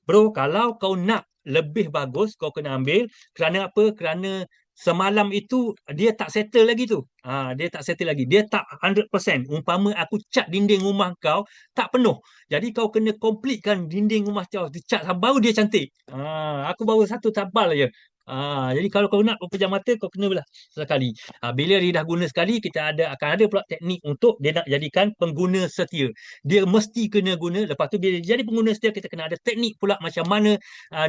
bro, kalau kau nak lebih bagus, kau kena ambil. Kerana apa? Kerana semalam itu dia tak settle lagi tu. Dia tak settle lagi. Dia tak 100%. Umpama aku cat dinding rumah kau tak penuh. Jadi kau kena completekan dinding rumah kau. Cat baru dia cantik. Aku baru satu tabal aja. Jadi kalau kau nak pejam mata, kau kena belah sekali. Bila dia dah guna sekali, akan ada pula teknik untuk dia nak jadikan pengguna setia. Dia mesti kena guna. Lepas tu bila dia jadi pengguna setia, kita kena ada teknik pula macam mana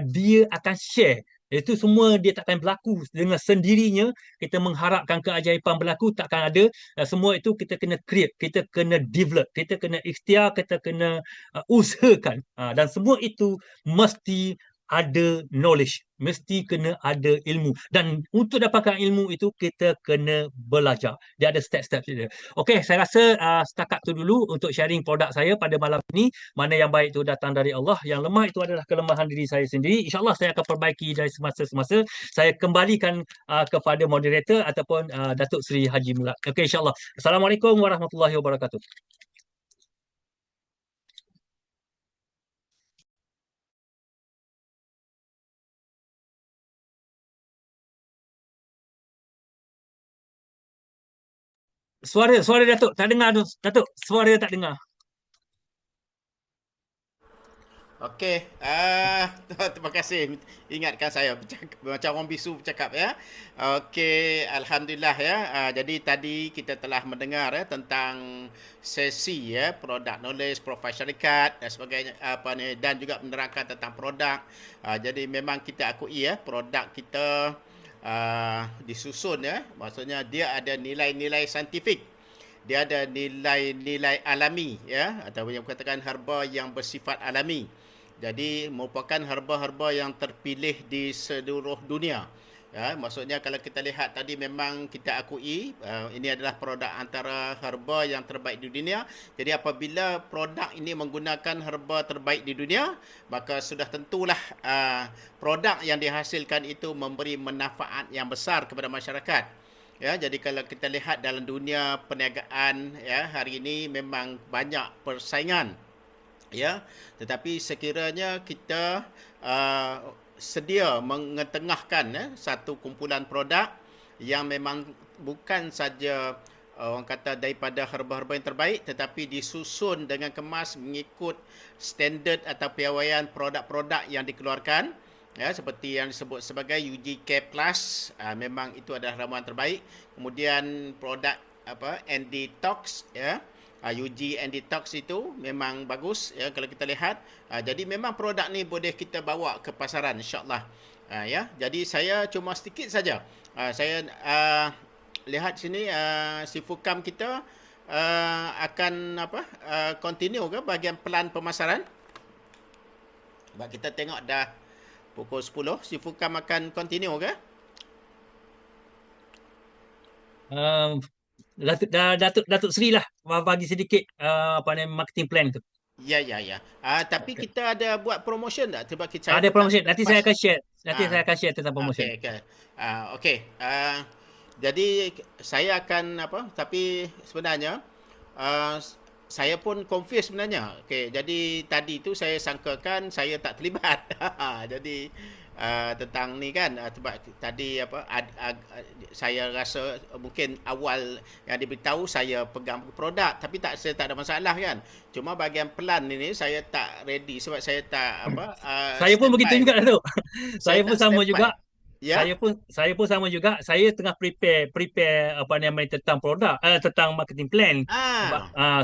dia akan share. Itu semua dia takkan berlaku dengan sendirinya. Kita mengharapkan keajaiban berlaku, takkan ada. Semua itu kita kena create, kita kena develop, kita kena ikhtiar, kita kena usahakan. Dan semua itu mesti ada knowledge, mesti kena ada ilmu, dan untuk dapatkan ilmu itu kita kena belajar. Dia ada step-step dia. Okey, saya rasa setakat tu dulu untuk sharing produk saya pada malam ini. Mana yang baik itu datang dari Allah, yang lemah itu adalah kelemahan diri saya sendiri. InsyaAllah saya akan perbaiki dari semasa-semasa. Saya kembalikan kepada moderator ataupun Datuk Seri Haji Murad. Okey, insyaAllah. Assalamualaikum warahmatullahi wabarakatuh. Suara Datuk tak dengar tu. Datuk, suara tak dengar. Okey, terima kasih ingatkan saya macam orang bisu bercakap ya. Okey, alhamdulillah ya. Jadi tadi kita telah mendengar tentang sesi product knowledge, profil syarikat dan sebagainya dan juga menerangkan tentang produk. Jadi memang kita akui produk kita disusun maksudnya dia ada nilai-nilai saintifik. Dia ada nilai-nilai alami atau yang katakan herba yang bersifat alami. Jadi merupakan herba-herba yang terpilih di seluruh dunia. Maksudnya kalau kita lihat tadi memang kita akui ini adalah produk antara herba yang terbaik di dunia. Jadi apabila produk ini menggunakan herba terbaik di dunia, maka sudah tentulah produk yang dihasilkan itu memberi manfaat yang besar kepada masyarakat. Jadi kalau kita lihat dalam dunia perniagaan hari ini memang banyak persaingan. Tetapi sekiranya kita sedia mengetengahkan satu kumpulan produk yang memang bukan saja orang kata daripada herba-herba yang terbaik, tetapi disusun dengan kemas mengikut standard atau piawaian produk-produk yang dikeluarkan, ya, seperti yang disebut sebagai UGK Plus. Memang itu adalah ramuan terbaik. Kemudian produk ND Tox, ya, UG ND Tox itu memang bagus, ya, kalau kita lihat. Jadi memang produk ni boleh kita bawa ke pasaran, insyaAllah. Ya, jadi saya cuma sedikit saja. Saya lihat sini si Fukam kita akan continue ke bahagian pelan pemasaran. Sebab kita tengok dah pukul 10. Si Fukam akan continue ke? Datuk Seri lah bagi sedikit marketing plan tu. Ya. Tapi Okay. kita ada buat promotion tak? Sebab saya Ada promotion. Nanti saya akan share. Saya akan share tentang promotion. Okey. Jadi saya akan tapi sebenarnya saya pun confused sebenarnya. Okey, jadi tadi tu saya sangkakan saya tak terlibat. Jadi tentang ni kan, sebab tadi saya rasa mungkin awal yang diberitahu saya pegang produk, tapi saya tak ada masalah kan. Cuma bahagian pelan ni saya tak ready sebab saya tak Saya pun begitu juga Datuk. Saya pun sama juga. Ya? Saya pun sama juga. Saya tengah prepare tentang produk, tentang marketing plan.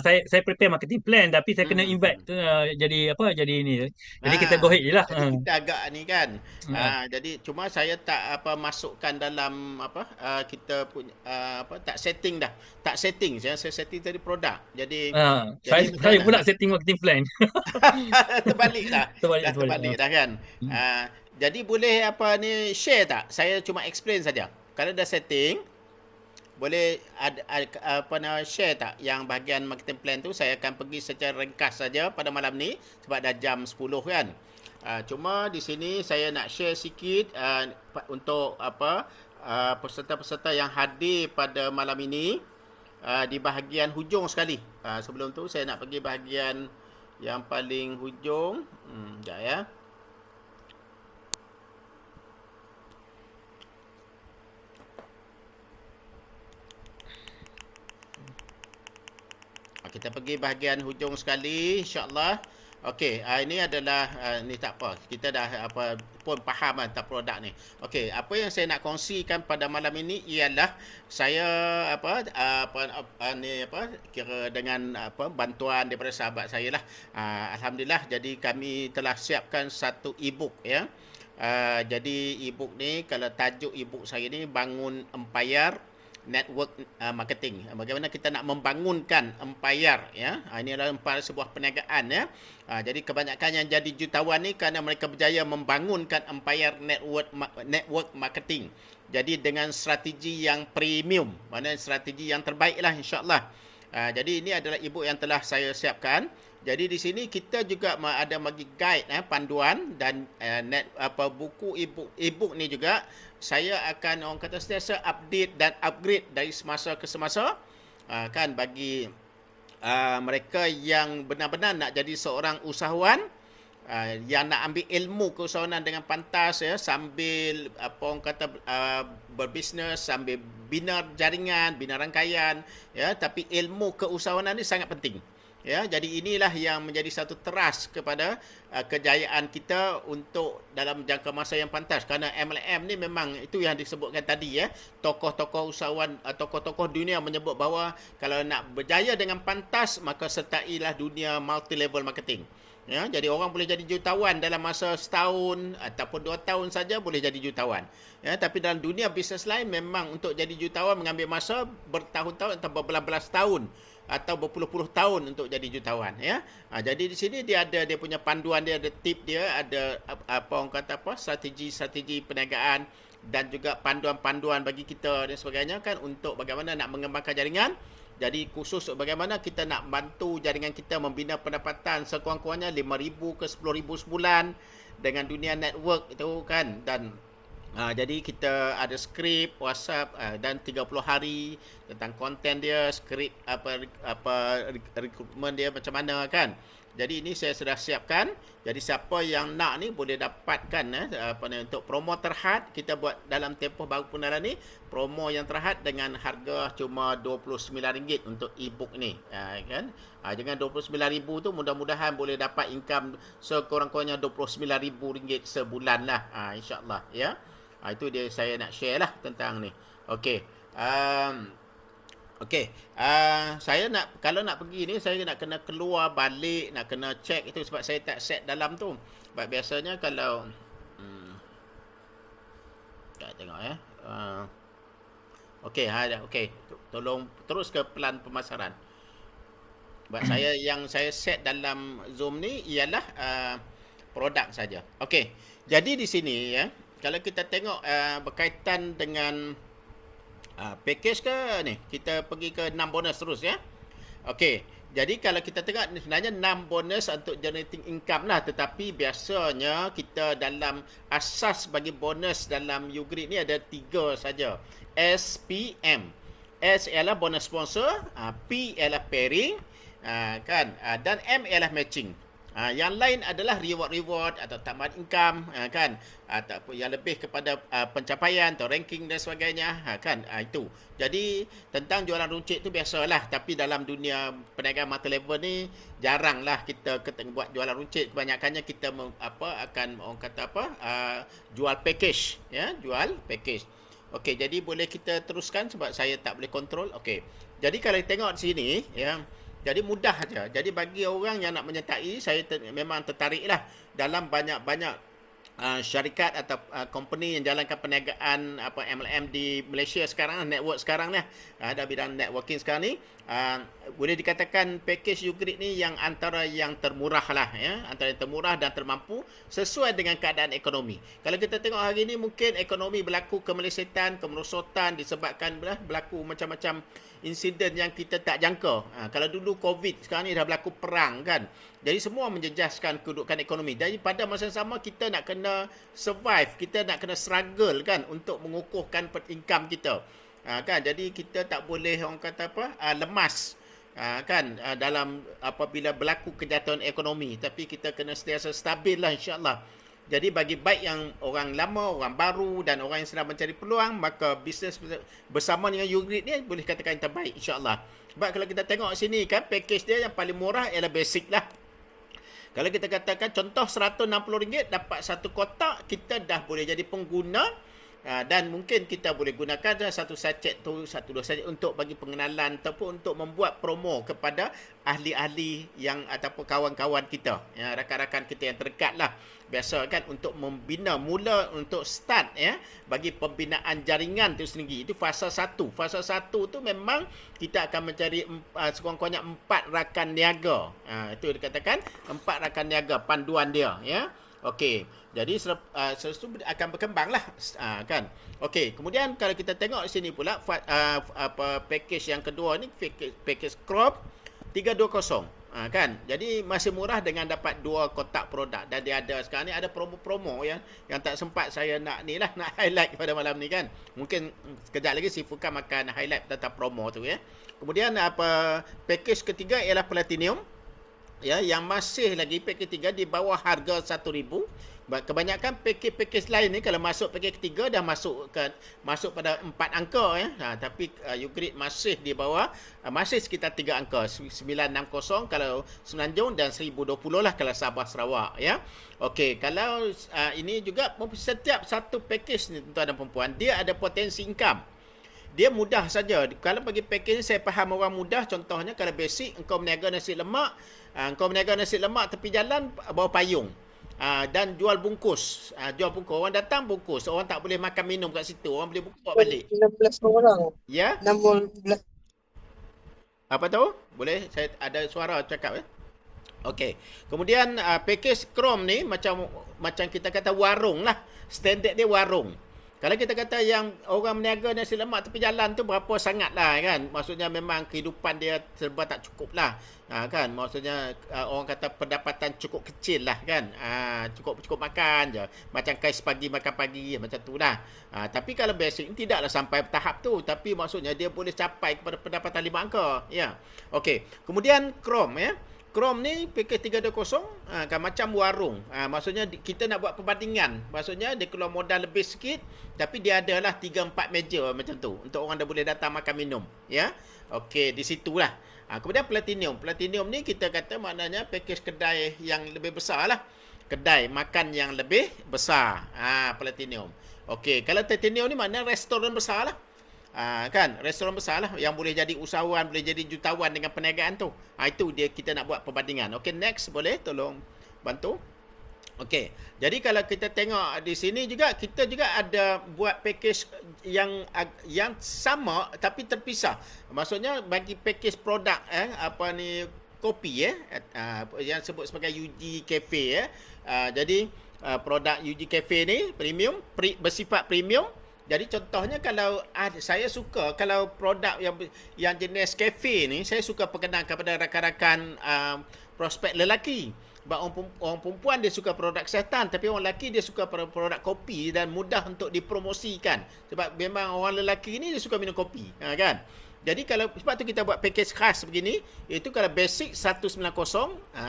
Saya prepare marketing plan, tapi saya kena invite jadi ini. Jadi kita go ahead je lah. Jadi kita agak ni kan. Jadi cuma saya tak masukkan dalam kita punya tak setting dah. Tak setting, saya setting tadi produk. Jadi saya pula setting marketing plan. terbalik dah. Terbalik Dah kan. Jadi boleh share tak? Saya cuma explain saja. Kalau dah setting, boleh share tak yang bahagian marketing plan tu? Saya akan pergi secara ringkas saja pada malam ni sebab dah jam 10 kan. Cuma di sini saya nak share sikit untuk peserta-peserta yang hadir pada malam ini di bahagian hujung sekali. Sebelum tu saya nak pergi bahagian yang paling hujung. Sekejap ya. Kita pergi bahagian hujung sekali, insya-Allah. Okey, ini adalah ni tak apa. Kita dah pun faham tentang produk ni. Okey, apa yang saya nak kongsikan pada malam ini ialah saya kira dengan bantuan daripada sahabat saya lah. Alhamdulillah, jadi kami telah siapkan satu e-book ya. Jadi e-book ni, kalau tajuk e-book saya ni Bangun Empayar Network Marketing. Bagaimana kita nak membangunkan empayar ya. Ini adalah sebuah perniagaan ya. Jadi kebanyakan yang jadi jutawan ni kerana mereka berjaya membangunkan empayar network marketing. Jadi dengan strategi yang premium, maknanya strategi yang terbaik lah insya-Allah. Jadi ini adalah e-book yang telah saya siapkan. Jadi di sini kita juga ada bagi guide panduan dan buku e-book ni juga saya akan orang kata sentiasa update dan upgrade dari semasa ke semasa kan bagi mereka yang benar-benar nak jadi seorang usahawan yang nak ambil ilmu keusahawanan dengan pantas ya, sambil orang kata berbisnes, sambil bina jaringan, bina rangkaian ya, tapi ilmu keusahawanan ni sangat penting. Ya, jadi inilah yang menjadi satu teras kepada kejayaan kita untuk dalam jangka masa yang pantas. Kerana MLM ni memang itu yang disebutkan tadi ya. Tokoh-tokoh usahawan, tokoh-tokoh dunia menyebut bahawa kalau nak berjaya dengan pantas, maka sertailah dunia multi-level marketing. Ya, jadi orang boleh jadi jutawan dalam masa setahun ataupun 2 tahun saja boleh jadi jutawan. Ya, tapi dalam dunia bisnes lain memang untuk jadi jutawan mengambil masa bertahun-tahun atau berbelas-belas tahun atau berpuluh-puluh tahun untuk jadi jutawan ya. Jadi di sini dia ada dia punya panduan, dia ada tip dia, ada strategi perniagaan dan juga panduan-panduan bagi kita dan sebagainya kan untuk bagaimana nak mengembangkan jaringan. Jadi khusus bagaimana kita nak bantu jaringan kita membina pendapatan sekurang-kurangnya 5,000 ke 10,000 sebulan dengan dunia network itu kan. Dan jadi kita ada skrip WhatsApp dan 30 hari tentang konten dia, skrip rekrutmen dia macam mana kan. Jadi ini saya sudah siapkan. Jadi siapa yang nak ni boleh dapatkan untuk promo terhad. Kita buat dalam tempoh baru pengenalan ni, promo yang terhad dengan harga cuma RM29 untuk e-book ni. Kan? Dengan RM29,000 tu mudah-mudahan boleh dapat income sekurang-kurangnya RM29,000 sebulan lah. InsyaAllah. Ya. Itu dia saya nak share lah tentang ni. Okey. Okey, saya nak, kalau nak pergi ni saya nak kena keluar balik, nak kena check itu sebab saya tak set dalam tu. Sebab biasanya kalau tak tengok ya. Okey, okey. Tolong terus ke pelan pemasaran. Sebab yang saya set dalam Zoom ni ialah produk saja. Okey. Jadi di sini ya, kalau kita tengok berkaitan dengan package ke ni, kita pergi ke 6 bonus terus ya. Okey, jadi kalau kita tengok sebenarnya 6 bonus untuk generating income lah, tetapi biasanya kita dalam asas bagi bonus dalam YouGrid ni ada 3 saja. S, P, M. S ialah bonus sponsor, P ialah pairing, kan, dan M ialah matching. Yang lain adalah reward atau tambahan income, kan, atau yang lebih kepada pencapaian atau ranking dan sebagainya, kan. Itu. Jadi tentang jualan runcit tu biasalah, tapi dalam dunia perniagaan multi level ni jaranglah kita buat jualan runcit. Kebanyakannya kita akan orang kata jual package, ya, jual package. Okey, jadi boleh kita teruskan sebab saya tak boleh kontrol. Okey. Jadi kalau tengok di sini ya, jadi mudah saja. Jadi bagi orang yang nak menyertai, saya memang tertariklah dalam banyak-banyak syarikat atau company yang jalankan perniagaan MLM di Malaysia sekarang, network sekarang ni, ada bidang networking sekarang ni. Boleh dikatakan package YouGrid ni yang antara yang termurah lah ya, antara yang termurah dan termampu sesuai dengan keadaan ekonomi. Kalau kita tengok hari ni mungkin ekonomi berlaku kemelesetan, kemerosotan disebabkan berlaku macam-macam insiden yang kita tak jangka. Kalau dulu COVID, sekarang ni dah berlaku perang kan. Jadi semua menjejaskan kedudukan ekonomi. Jadi pada masa yang sama kita nak kena survive, kita nak kena struggle kan untuk mengukuhkan income kita. Kan, jadi kita tak boleh orang kata lemas kan dalam apabila berlaku kejatuhan ekonomi, tapi kita kena sentiasa stabil lah insya-Allah. Jadi bagi baik yang orang lama, orang baru dan orang yang sedang mencari peluang, maka bisnes bersama dengan YouGrid ni boleh katakan yang terbaik insya-Allah. Sebab kalau kita tengok sini kan, package dia yang paling murah ialah basic lah. Kalau kita katakan contoh RM160 dapat satu kotak, kita dah boleh jadi pengguna. Dan mungkin kita boleh gunakan satu sachet tu, 1-2 sachet untuk bagi pengenalan ataupun untuk membuat promo kepada ahli-ahli yang ataupun kawan-kawan kita, ya, rakan-rakan kita yang terdekat lah. Biasa kan untuk membina mula untuk start ya, bagi pembinaan jaringan tu sendiri. Itu fasa 1. Fasa 1 tu memang kita akan mencari sekurang-kurangnya 4 rakan niaga. Itu dikatakan 4 rakan niaga panduan dia ya. Okey, jadi seterusnya akan berkembanglah kan. Okey, kemudian kalau kita tengok di sini pula package yang kedua ni, package crop 320 kan. Jadi masih murah dengan dapat 2 kotak produk, dan dia ada sekarang ni ada promo-promo yang tak sempat saya nak highlight pada malam ni kan. Mungkin sekejap lagi si Fukam akan highlight tentang promo tu ya. Kemudian package ketiga ialah platinum. Ya, yang masih lagi package ketiga di bawah harga RM1,000. Kebanyakan package lain ni kalau masuk package ketiga dah masuk pada 4 angka ya. Tapi YouGrid masih di bawah, masih sekitar 3 angka, 960 kalau Semenanjung dan 1020 lah kalau Sabah Sarawak ya. Okey, kalau ini juga setiap satu package ni tuan dan perempuan, dia ada potensi income. Dia mudah saja. Kalau bagi package ni saya faham orang mudah. Contohnya kalau basic, engkau berniaga nasi lemak, tepi jalan bawa payung. Dan jual bungkus. Orang datang bungkus. Orang tak boleh makan minum kat situ. Orang boleh bawa balik. 16 orang. Ya? 16. Apa tu? Boleh? Saya ada suara cakap ya. Okey. Kemudian package Chrome ni macam kita kata warung lah. Standard dia warung. Kalau kita kata yang orang berniaga nasi lemak tepi jalan tu berapa sangat lah kan. Maksudnya memang kehidupan dia serba tak cukup lah. Kan. Maksudnya orang kata pendapatan cukup kecil lah kan. Cukup makan je. Macam kais pagi makan pagi macam tu lah. Tapi kalau basic ni tidaklah sampai tahap tu. Tapi maksudnya dia boleh capai kepada pendapatan 5 angka. Ya. Okey. Kemudian Chrome ya. Chrome ni package 320 kan macam warung. Maksudnya kita nak buat perbandingan. Maksudnya dia keluar modal lebih sikit tapi dia adalah 3-4 meja macam tu untuk orang dah boleh datang makan minum, ya. Okey, di situlah. Kemudian Platinum. Platinum ni kita kata maknanya package kedai yang lebih besar lah. Kedai makan yang lebih besar. Platinum. Okey, kalau Titanium ni maknanya restoran besar lah. Kan, restoran besar lah yang boleh jadi usahawan, boleh jadi jutawan dengan perniagaan tu. Itu dia kita nak buat perbandingan. Okey, next boleh tolong bantu. Okey. Jadi kalau kita tengok di sini juga kita juga ada buat package yang sama tapi terpisah. Maksudnya bagi package produk apa ni kopi yang sebut sebagai UG Cafe jadi produk UG Cafe ni premium bersifat premium. Jadi contohnya kalau saya suka kalau produk yang jenis cafe ni saya suka perkenalkan kepada rakan-rakan prospek lelaki. Sebab orang perempuan dia suka produk kesihatan tapi orang lelaki dia suka produk kopi dan mudah untuk dipromosikan. Sebab memang orang lelaki ni dia suka minum kopi, kan? Jadi kalau sebab tu kita buat package khas begini, itu kalau basic 190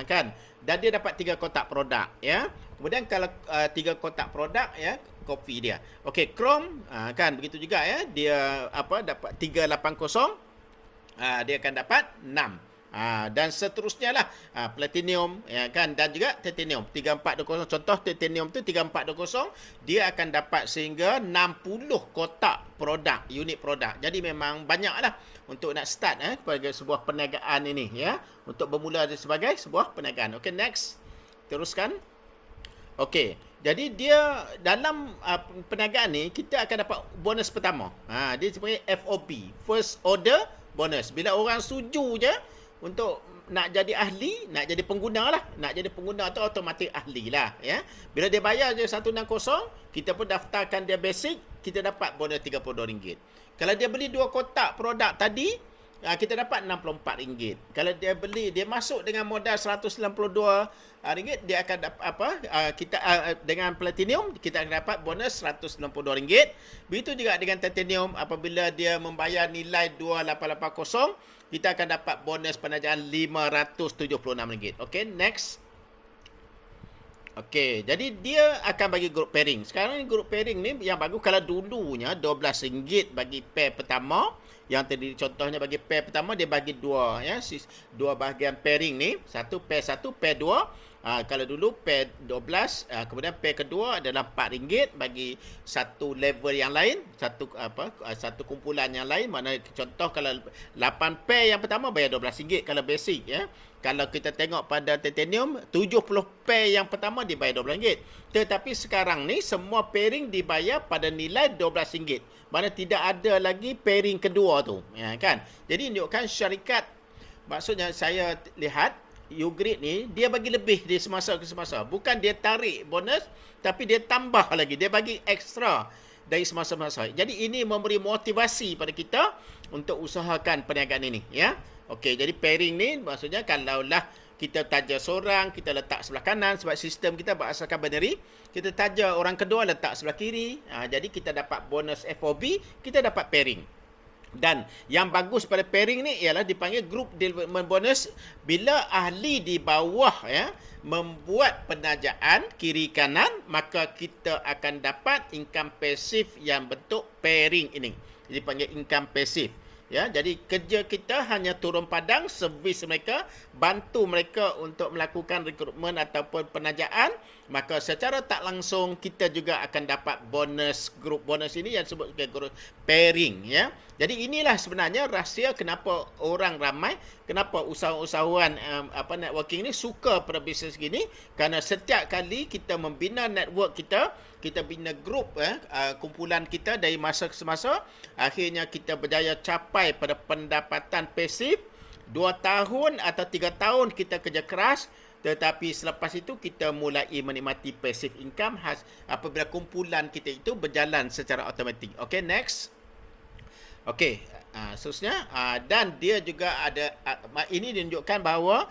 kan dan dia dapat 3 kotak produk, ya. Kemudian kalau 3 kotak produk ya kopi dia. Okey, Chrome kan begitu juga ya. Dia dapat 380 dia akan dapat 6. Dan seterusnya lah Platinum ya kan dan juga Titanium 3420. Contoh Titanium tu 3420 dia akan dapat sehingga 60 kotak produk, unit produk. Jadi memang banyak lah untuk nak start sebagai sebuah perniagaan ini ya, untuk bermula sebagai sebuah perniagaan. Okey, next. Teruskan. Okey. Jadi dia dalam perniagaan ni kita akan dapat bonus pertama. Dia sebagai FOB, first order bonus. Bila orang setuju je untuk nak jadi ahli, nak jadi pengguna lah. Nak jadi pengguna tu automatik ahli lah ya. Bila dia bayar je 160, kita pun daftarkan dia basic, kita dapat bonus RM32. Kalau dia beli 2 kotak produk tadi, kita dapat RM64. Kalau dia masuk dengan modal RM192, dia akan dapat dengan Platinum kita akan dapat bonus RM192. Begitu juga dengan Titanium, apabila dia membayar nilai 2880, kita akan dapat bonus penajaan RM576. Okey, next. Okey, jadi dia akan bagi group pairing. Sekarang ni group pairing ni yang bagus. Kalau dulunya RM12 bagi pair pertama, yang tadi contohnya bagi pair pertama dia bagi 2 ya, 2 bahagian pairing ni, pair 1, pair 2. Kalau dulu pair 12, kemudian pair kedua adalah RM4 bagi satu level yang lain, satu kumpulan yang lain. Mana contoh kalau 8 pair yang pertama bayar RM12 kalau basic ya. Kalau kita tengok pada Titanium, 70 pair yang pertama dibayar RM12. Tetapi sekarang ni semua pairing dibayar pada nilai RM12. Mana tidak ada lagi pairing kedua tu, ya kan? Jadi menunjukkan syarikat, maksudnya saya lihat Ugrade ni dia bagi lebih di semasa ke semasa. Bukan dia tarik bonus tapi dia tambah lagi, dia bagi ekstra dari semasa ke semasa. Jadi ini memberi motivasi pada kita untuk usahakan perniagaan ini ya. Okey, jadi pairing ni maksudnya kalaulah kita taja seorang, kita letak sebelah kanan sebab sistem kita berasaskan binary. Kita taja orang kedua letak sebelah kiri. Jadi kita dapat bonus FOB, kita dapat pairing. Dan yang bagus pada pairing ni ialah dipanggil group development bonus bila ahli di bawah ya membuat penajaan kiri kanan, maka kita akan dapat income pasif yang bentuk pairing ini. Dipanggil income pasif. Ya, jadi kerja kita hanya turun padang, servis mereka, bantu mereka untuk melakukan rekrutmen ataupun penajaan, maka secara tak langsung kita juga akan dapat bonus, group bonus ini yang disebut sebagai group pairing ya. Jadi inilah sebenarnya rahsia kenapa orang ramai, kenapa usahawan networking ni suka pada bisnes gini, kerana setiap kali kita membina network kita bina grup kumpulan kita dari masa ke semasa, akhirnya kita berjaya capai pada pendapatan pasif 2 tahun atau 3 tahun kita kerja keras, tetapi selepas itu kita mulai menikmati passive income apabila kumpulan kita itu berjalan secara automatik. Okey, next. Okey, seterusnya dan dia juga ada ini menunjukkan bahawa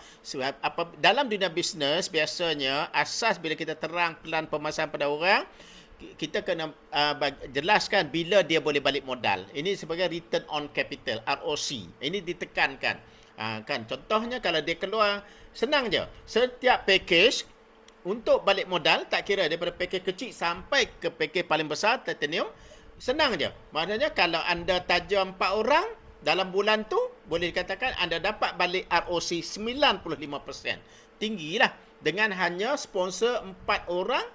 dalam dunia bisnes biasanya asas bila kita terang pelan pemasaran pada orang, kita kena jelaskan bila dia boleh balik modal. Ini sebagai return on capital, ROC. Ini ditekankan. Kan contohnya kalau dia keluar, senang je. Setiap package untuk balik modal, tak kira daripada package kecil sampai ke package paling besar titanium, senang je. Maknanya kalau anda tajam 4 orang dalam bulan tu, boleh dikatakan anda dapat balik ROC 95%. Tinggilah dengan hanya sponsor 4 orang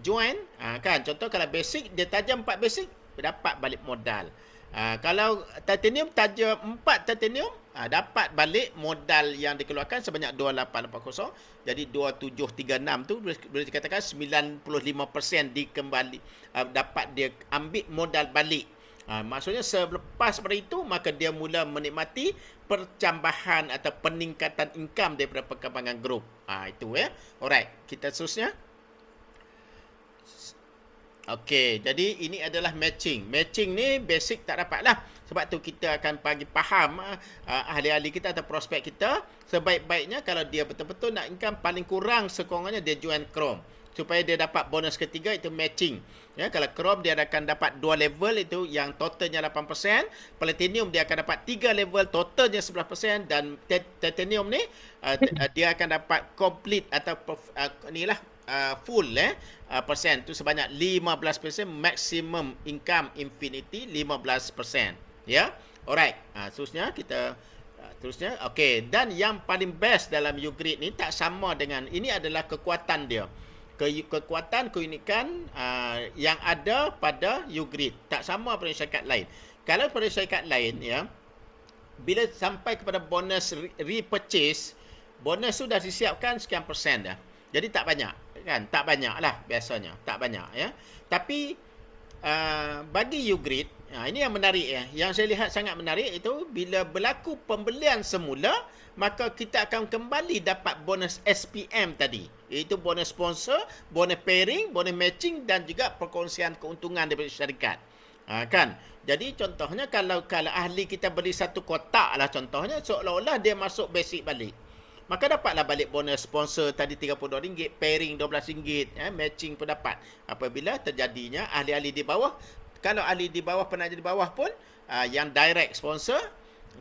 join. Kan contoh kalau basic dia tajam 4 basic, dapat balik modal. Kalau titanium tajam 4 titanium, dapat balik modal yang dikeluarkan sebanyak 2880. Jadi 2736 tu boleh dikatakan 95% dikembali, dapat dia ambil modal balik. Maksudnya selepas pada itu, maka dia mula menikmati percambahan atau peningkatan income daripada perkembangan grup. Itu ya. Alright, kita seterusnya. Okey, jadi ini adalah matching. Matching ni basic tak dapat lah. Sebab tu kita akan bagi faham ahli-ahli kita atau prospek kita, sebaik-baiknya kalau dia betul-betul nak income paling kurang sekurang-kurangnya dia join Chrome. Supaya dia dapat bonus ketiga, itu matching. Ya, kalau Chrome dia akan dapat 2 level, itu yang totalnya 8%. Platinum dia akan dapat 3 level, totalnya 11%. Dan Titanium ni dia akan dapat complete atau full persen tu sebanyak 15%, maximum income infinity 15%. Ya. Alright. Terusnya kita terusnya okey, dan yang paling best dalam Ugrade ni tak sama dengan ini, adalah kekuatan dia. Kekuatan keunikan yang ada pada Ugrade tak sama pada syarikat lain. Kalau pada syarikat lain ya, bila sampai kepada bonus repurchase, bonus tu dah disiapkan sekian persen dah. Jadi tak banyak kan, tak banyak lah biasanya, tak banyak ya. Tapi bagi Ugrade, ini yang menarik ya. Yang saya lihat sangat menarik itu bila berlaku pembelian semula, maka kita akan kembali dapat bonus SPM tadi. Iaitu bonus sponsor, bonus pairing, bonus matching dan juga perkongsian keuntungan daripada syarikat. Kan? Jadi contohnya kalau ahli kita beli satu kotak lah contohnya, seolah-olah dia masuk basic balik. Maka dapatlah balik bonus sponsor tadi RM32, pairing RM12, matching pun dapat. Apabila terjadinya ahli-ahli di bawah, kalau ahli di bawah penaja di bawah pun, yang direct sponsor,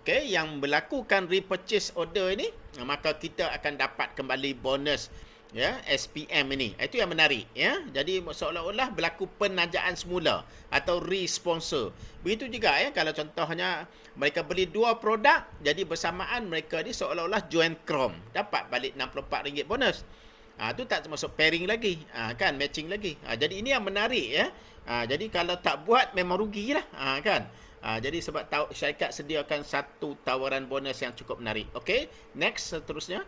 okay, yang melakukan repurchase order ini, maka kita akan dapat kembali bonus ya SPM ini. Itu yang menarik ya. Jadi seolah-olah berlaku penajaan semula atau re-sponsor. Begitu juga ya kalau contohnya mereka beli 2 produk, jadi bersamaan mereka ni seolah-olah join Chrome, dapat balik RM64 bonus. Itu tak termasuk pairing lagi, kan, matching lagi. Jadi ini yang menarik ya. Jadi kalau tak buat memang rugilah, kan. Jadi sebab syarikat sediakan satu tawaran bonus yang cukup menarik. Okey, next seterusnya.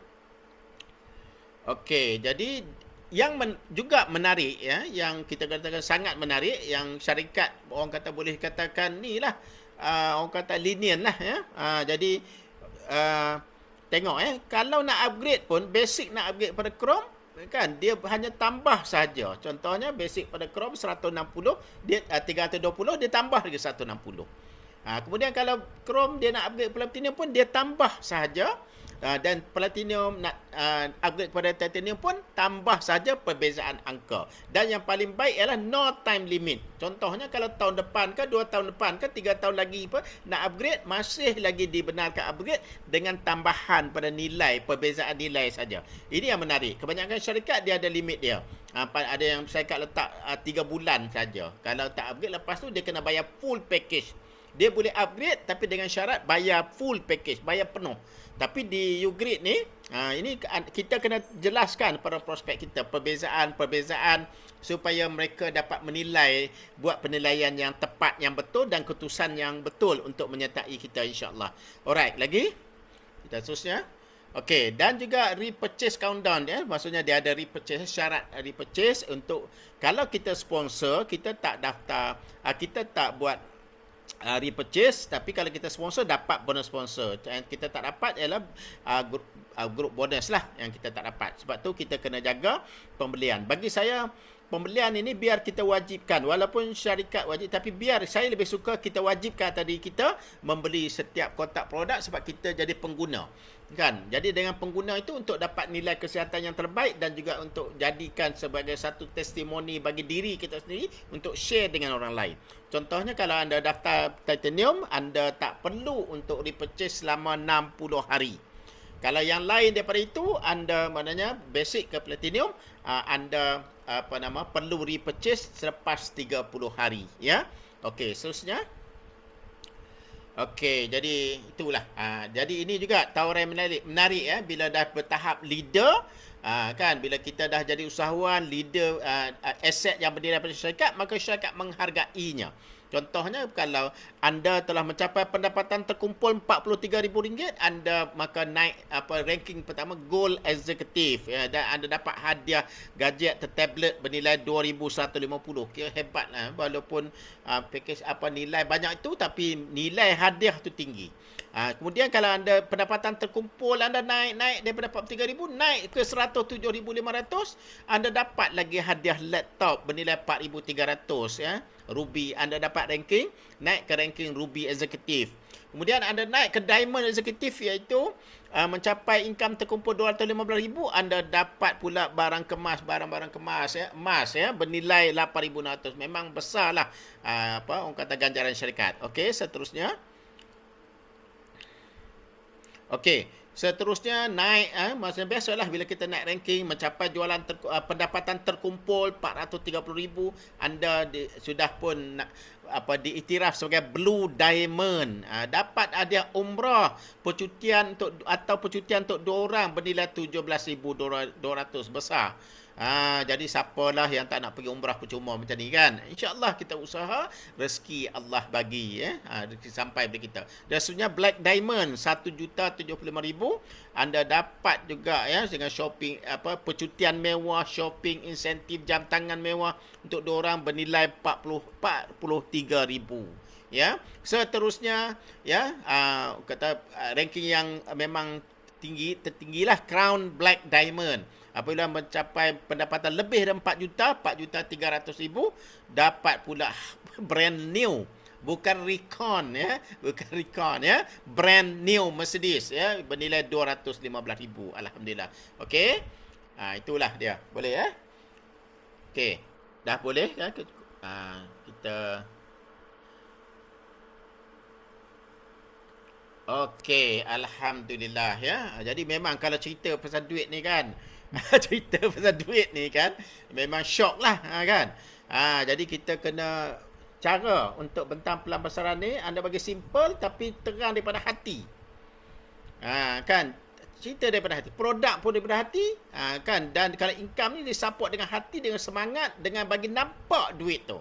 Okey, jadi yang juga menarik ya, yang kita katakan sangat menarik, yang syarikat orang kata boleh katakan ni lah, orang kata lenient lah ya. Jadi tengok kalau nak upgrade pun, basic nak upgrade pada Chrome kan, dia hanya tambah saja. Contohnya basic pada Chrome 160, dia 320, dia tambah lagi 160. Kemudian kalau Chrome dia nak upgrade Platinum pun dia tambah sahaja. Dan Platinum nak upgrade kepada Titanium pun tambah saja perbezaan angka. Dan yang paling baik ialah no time limit. Contohnya kalau tahun depan ke, 2 tahun depan ke, 3 tahun lagi nak upgrade, masih lagi dibenarkan upgrade dengan tambahan pada nilai, perbezaan nilai saja. Ini yang menarik. Kebanyakan syarikat dia ada limit dia. Ada yang syarikat letak 3 bulan saja. Kalau tak upgrade, lepas tu dia kena bayar full package. Dia boleh upgrade tapi dengan syarat bayar full package, bayar penuh. Tapi di Ugrade ni, ini kita kena jelaskan pada prospek kita perbezaan supaya mereka dapat menilai, buat penilaian yang tepat, yang betul dan keputusan yang betul untuk menyertai kita insya-Allah. Alright, lagi kita terusnya. Okey, dan juga repurchase countdown ya. Maksudnya dia ada repurchase, syarat repurchase untuk kalau kita sponsor, kita tak daftar, kita tak buat repurchase, tapi kalau kita sponsor dapat bonus sponsor. Yang kita tak dapat ialah grup bonus lah yang kita tak dapat. Sebab tu kita kena jaga pembelian. Bagi saya pembelian ini biar kita wajibkan, walaupun syarikat wajib, tapi biar saya lebih suka kita wajibkan tadi kita membeli setiap kotak produk sebab kita jadi pengguna. Kan? Jadi dengan pengguna itu untuk dapat nilai kesihatan yang terbaik dan juga untuk jadikan sebagai satu testimoni bagi diri kita sendiri untuk share dengan orang lain. Contohnya kalau anda daftar Titanium, anda tak perlu untuk repurchase selama 60 hari. Kalau yang lain daripada itu, anda maknanya basic ke Platinum, anda perlu repurchase selepas 30 hari, ya. Okey, seterusnya. Okey, jadi itulah. Jadi ini juga tawaran menarik ya, bila dah bertahap leader, kan, bila kita dah jadi usahawan, leader aset yang berdiri daripada syarikat, maka syarikat menghargainya. Contohnya kalau anda telah mencapai pendapatan terkumpul RM43,000, anda maka naik ranking pertama Gold Executive, ya, dan anda dapat hadiah gadget tablet bernilai RM2,150. Kira hebat lah, walaupun package nilai banyak itu tapi nilai hadiah tu tinggi. Kemudian kalau anda pendapatan terkumpul anda naik daripada RM43,000 naik ke RM107,500, anda dapat lagi hadiah laptop bernilai RM4,300, ya. Ruby, anda dapat ranking, naik ke ranking Ruby Executive. Kemudian anda naik ke Diamond Executive, iaitu mencapai income terkumpul RM215,000, anda dapat pula barang kemas, ya, emas, ya, bernilai RM8,600. Memang besarlah orang kata ganjaran syarikat. Okey, seterusnya. Okey, seterusnya naik, maksudnya biasalah bila kita naik ranking, mencapai jualan pendapatan terkumpul RM430,000, anda sudah pun diiktiraf sebagai Blue Diamond. Dapat hadiah umrah, percutian untuk 2 orang bernilai RM17,200. Besar. Jadi siapalah yang tak nak pergi umrah percuma macam ni, kan? InsyaAllah kita usaha, rezeki Allah bagi, ya. Rezeki sampai pada kita. Dan sebenarnya Black Diamond RM1,075,000, anda dapat juga, ya, dengan shopping percutian mewah, shopping insentif, jam tangan mewah untuk 2 orang bernilai RM43,000. Ya. Seterusnya, ya, kata ranking yang memang tertinggilah Crown Black Diamond. Apabila mencapai pendapatan lebih dari 4 juta, RM4,300,000, dapat pula brand new, bukan Recon, ya, brand new Mercedes, ya, bernilai RM215,000. Alhamdulillah. Okey. Itulah dia. Boleh, ya? Okey. Dah boleh, ya? Kita okey, alhamdulillah, ya. Jadi memang kalau cerita pasal duit ni, kan, memang syok lah, kan. Jadi kita kena cara untuk bentang pelambasaran ni, anda bagi simple tapi terang daripada hati. Kan, cerita daripada hati, produk pun daripada hati, kan, dan kalau income ni disupport dengan hati, dengan semangat, dengan bagi nampak duit tu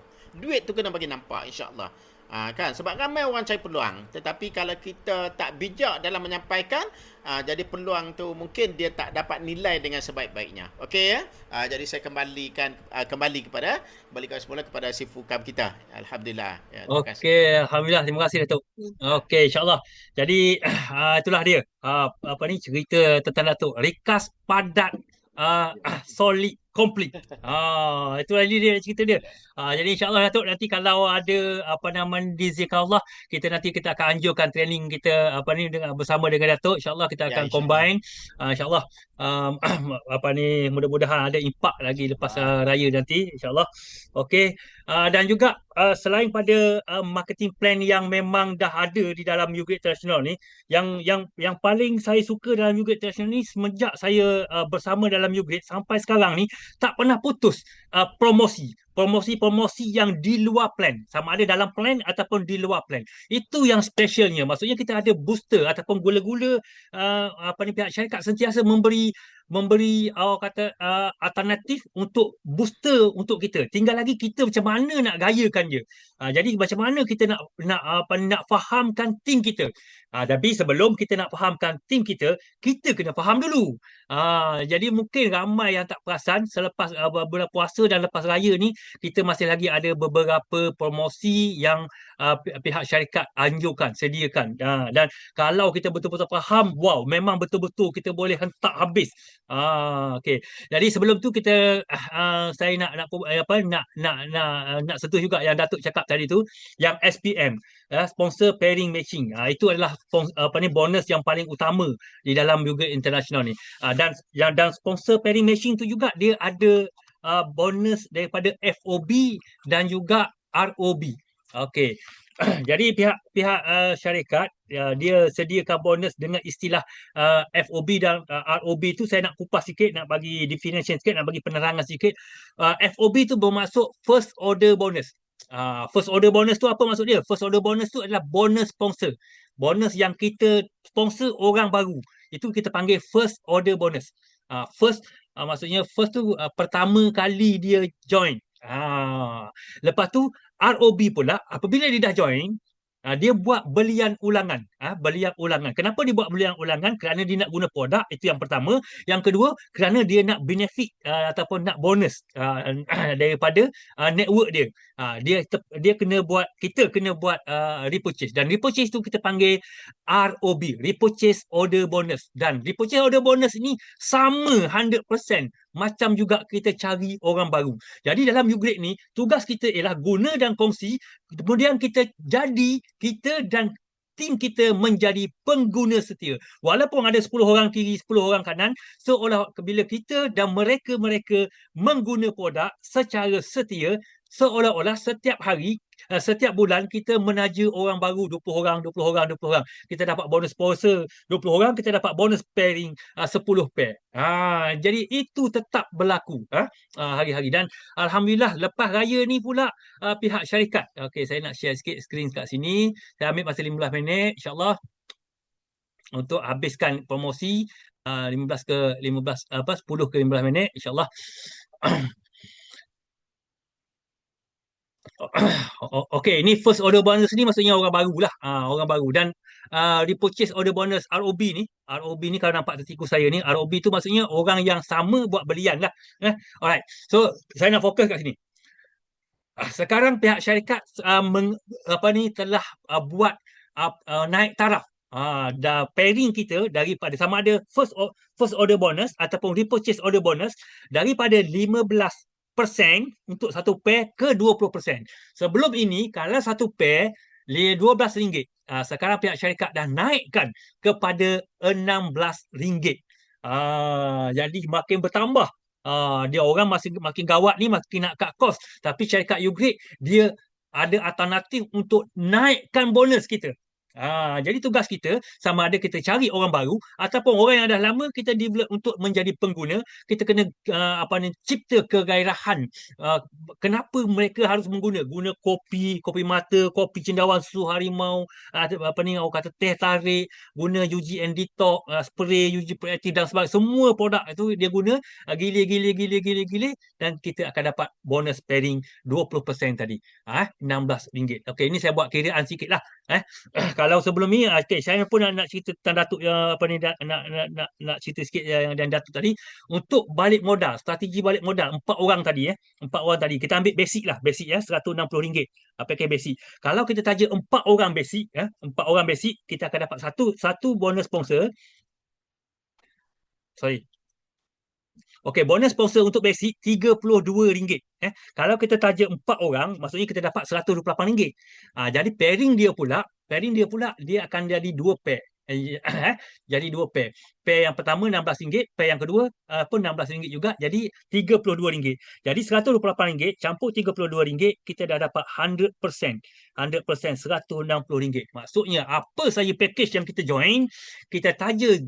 kena bagi nampak, insya-Allah. Kan, sebab ramai orang cari peluang, tetapi kalau kita tak bijak dalam menyampaikan, jadi peluang tu mungkin dia tak dapat nilai dengan sebaik-baiknya. Okey, ya. Jadi saya kembali semula kepada si Fukam kita. Alhamdulillah, ya, terima kasih. Okey, alhamdulillah, terima kasih Datuk. Okey, insya-Allah. Jadi itulah dia. Cerita tentang Datuk. Ringkas, padat, solid, complete. Itulah dia cerita dia. Jadi insya-Allah Datuk, nanti kalau ada diizinkan Allah, kita akan anjurkan training kita bersama dengan Datuk. Insya-Allah kita akan combine. Insya-Allah mudah-mudahan ada impak lagi lepas raya nanti, insya-Allah. Okey. Dan juga selain pada marketing plan yang memang dah ada di dalam YouGreat International ni, yang paling saya suka dalam YouGreat International ni, semenjak saya bersama dalam YouGreat sampai sekarang ni, tak pernah putus promosi yang di luar plan, sama ada dalam plan ataupun di luar plan. Itu yang specialnya. Maksudnya kita ada booster ataupun gula-gula, pihak syarikat sentiasa memberi alternatif untuk booster untuk kita. Tinggal lagi kita macam mana nak gayakan dia. Jadi macam mana kita nak fahamkan tim kita. Tapi sebelum kita nak fahamkan tim kita kena faham dulu. Jadi mungkin ramai yang tak perasan selepas bulan puasa dan lepas raya ni, kita masih lagi ada beberapa promosi yang pihak syarikat anjurkan, sediakan. Dan kalau kita betul-betul faham, wow, memang betul-betul kita boleh hentak habis. Okey. Jadi sebelum tu kita saya nak sentuh juga yang Datuk cakap tadi tu, yang SPM, sponsor pairing matching. Itu adalah bonus yang paling utama di dalam juga international ni. Dan sponsor pairing matching tu juga dia ada bonus daripada FOB dan juga ROB. Okey. Jadi pihak syarikat dia sediakan bonus dengan istilah FOB dan ROB tu. Saya nak kupas sikit, nak bagi definition sikit, nak bagi penerangan sikit. FOB tu bermaksud first order bonus. First order bonus tu apa maksud dia? First order bonus tu adalah bonus sponsor. Bonus yang kita sponsor orang baru. Itu kita panggil first order bonus. Maksudnya first tu pertama kali dia join. Lepas tu ROB pula, apabila dia dah join, dia buat belian ulangan. Belian ulangan. Kenapa dia buat belian ulangan? Kerana dia nak guna produk, itu yang pertama. Yang kedua, kerana dia nak benefit ataupun nak bonus daripada network dia. Dia kena buat, kita kena buat repurchase. Dan repurchase tu kita panggil ROB, repurchase order bonus. Dan repurchase order bonus ni sama 100% macam juga kita cari orang baru. Jadi dalam Ugrade ni, tugas kita ialah guna dan kongsi, kemudian kita dan tim kita menjadi pengguna setia. Walaupun ada 10 orang kiri, 10 orang kanan, seolah bila kita dan mereka mengguna produk secara setia, seolah-olah setiap hari, setiap bulan kita menaja orang baru 20 orang. Kita dapat bonus sponsor 20 orang, kita dapat bonus pairing 10 pair. Jadi itu tetap berlaku hari-hari. Dan alhamdulillah lepas raya ni pula pihak syarikat. Okey, saya nak share sikit skrin kat sini. Saya ambil masa 15 minit insya-Allah untuk habiskan promosi 10 ke 15 minit insya-Allah. Okey, ini first order bonus ni maksudnya orang baru lah. Orang baru. Dan repurchase order bonus ROB ni kalau nampak tertiku saya ni, ROB tu maksudnya orang yang sama buat belian lah. Alright. So, saya nak fokus kat sini. Sekarang pihak syarikat telah buat naik taraf pairing kita daripada sama ada first order bonus ataupun repurchase order bonus daripada 15% untuk satu pair ke 20%. Sebelum ini kalau satu pair RM12, sekarang pihak syarikat dah naikkan kepada RM16. Jadi makin bertambah. Dia orang makin gawat ni, makin nak cut cost. Tapi syarikat Ugrade dia ada alternatif untuk naikkan bonus kita. Jadi tugas kita sama ada kita cari orang baru ataupun orang yang dah lama kita develop untuk menjadi pengguna. Kita kena cipta kegairahan. Kenapa mereka harus guna kopi mata, kopi cendawan susu harimau, orang kata teh tarik, guna UGN detox, spray UG proaktif dan sebagainya. Semua produk itu dia guna gila dan kita akan dapat bonus pairing 20% tadi. RM16. Okey, ini saya buat kiraan sikit lah. Kalau sebelum ni, saya pun nak cerita tentang Datuk nak cerita sikit yang Datuk tadi. Untuk balik modal, strategi balik modal 4 orang tadi. 4 orang tadi. Kita ambil basic lah, RM160. Pakai basic. Kalau kita taja 4 orang basic, 4 orang basic, kita akan dapat satu bonus sponsor. Okey, bonus sponsor untuk basic RM32. Kalau kita taja 4 orang, maksudnya kita dapat RM128. Jadi pairing dia pula dia akan jadi 2 pair. Jadi 2 pair. Pair yang pertama RM16, pair yang kedua pun RM16 juga, jadi RM32. Jadi RM128 campur RM32, kita dah dapat 100%. 100% RM160. Maksudnya apa saja package yang kita join, kita taja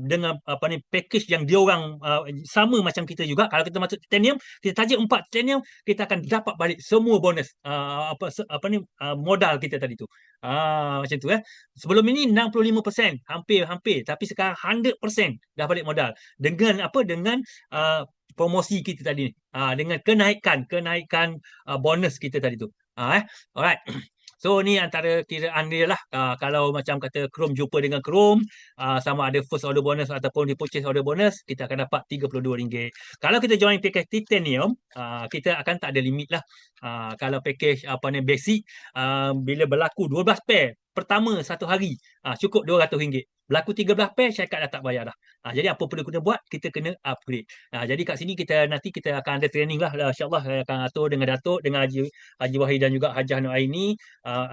dengan package yang dia orang sama macam kita juga. Kalau kita masuk titanium, kita taja 4 titanium, kita akan dapat balik semua bonus modal kita tadi tu. Macam tu. Sebelum ini 65%, hampir, tapi sekarang 100% dah balik modal. Dengan promosi kita tadi ni. Dengan kenaikan bonus kita tadi tu. Alright. So ni antara kiraan dia lah. Kalau macam kata Chrome jumpa dengan Chrome, sama ada first order bonus ataupun repurchase order bonus, kita akan dapat RM32. Kalau kita join package Titanium, kita akan tak ada limit lah. Kalau package apa ni basic, bila berlaku 12 pair pertama satu hari, cukup RM200. Berlaku 13 pair, syarikat dah tak bayar dah. Jadi apa perlu kena buat? Kita kena upgrade. Jadi kat sini nanti kita akan ada training lah. InsyaAllah saya akan atur dengan Datuk, dengan Haji Wahid dan juga Hajah Nuaini.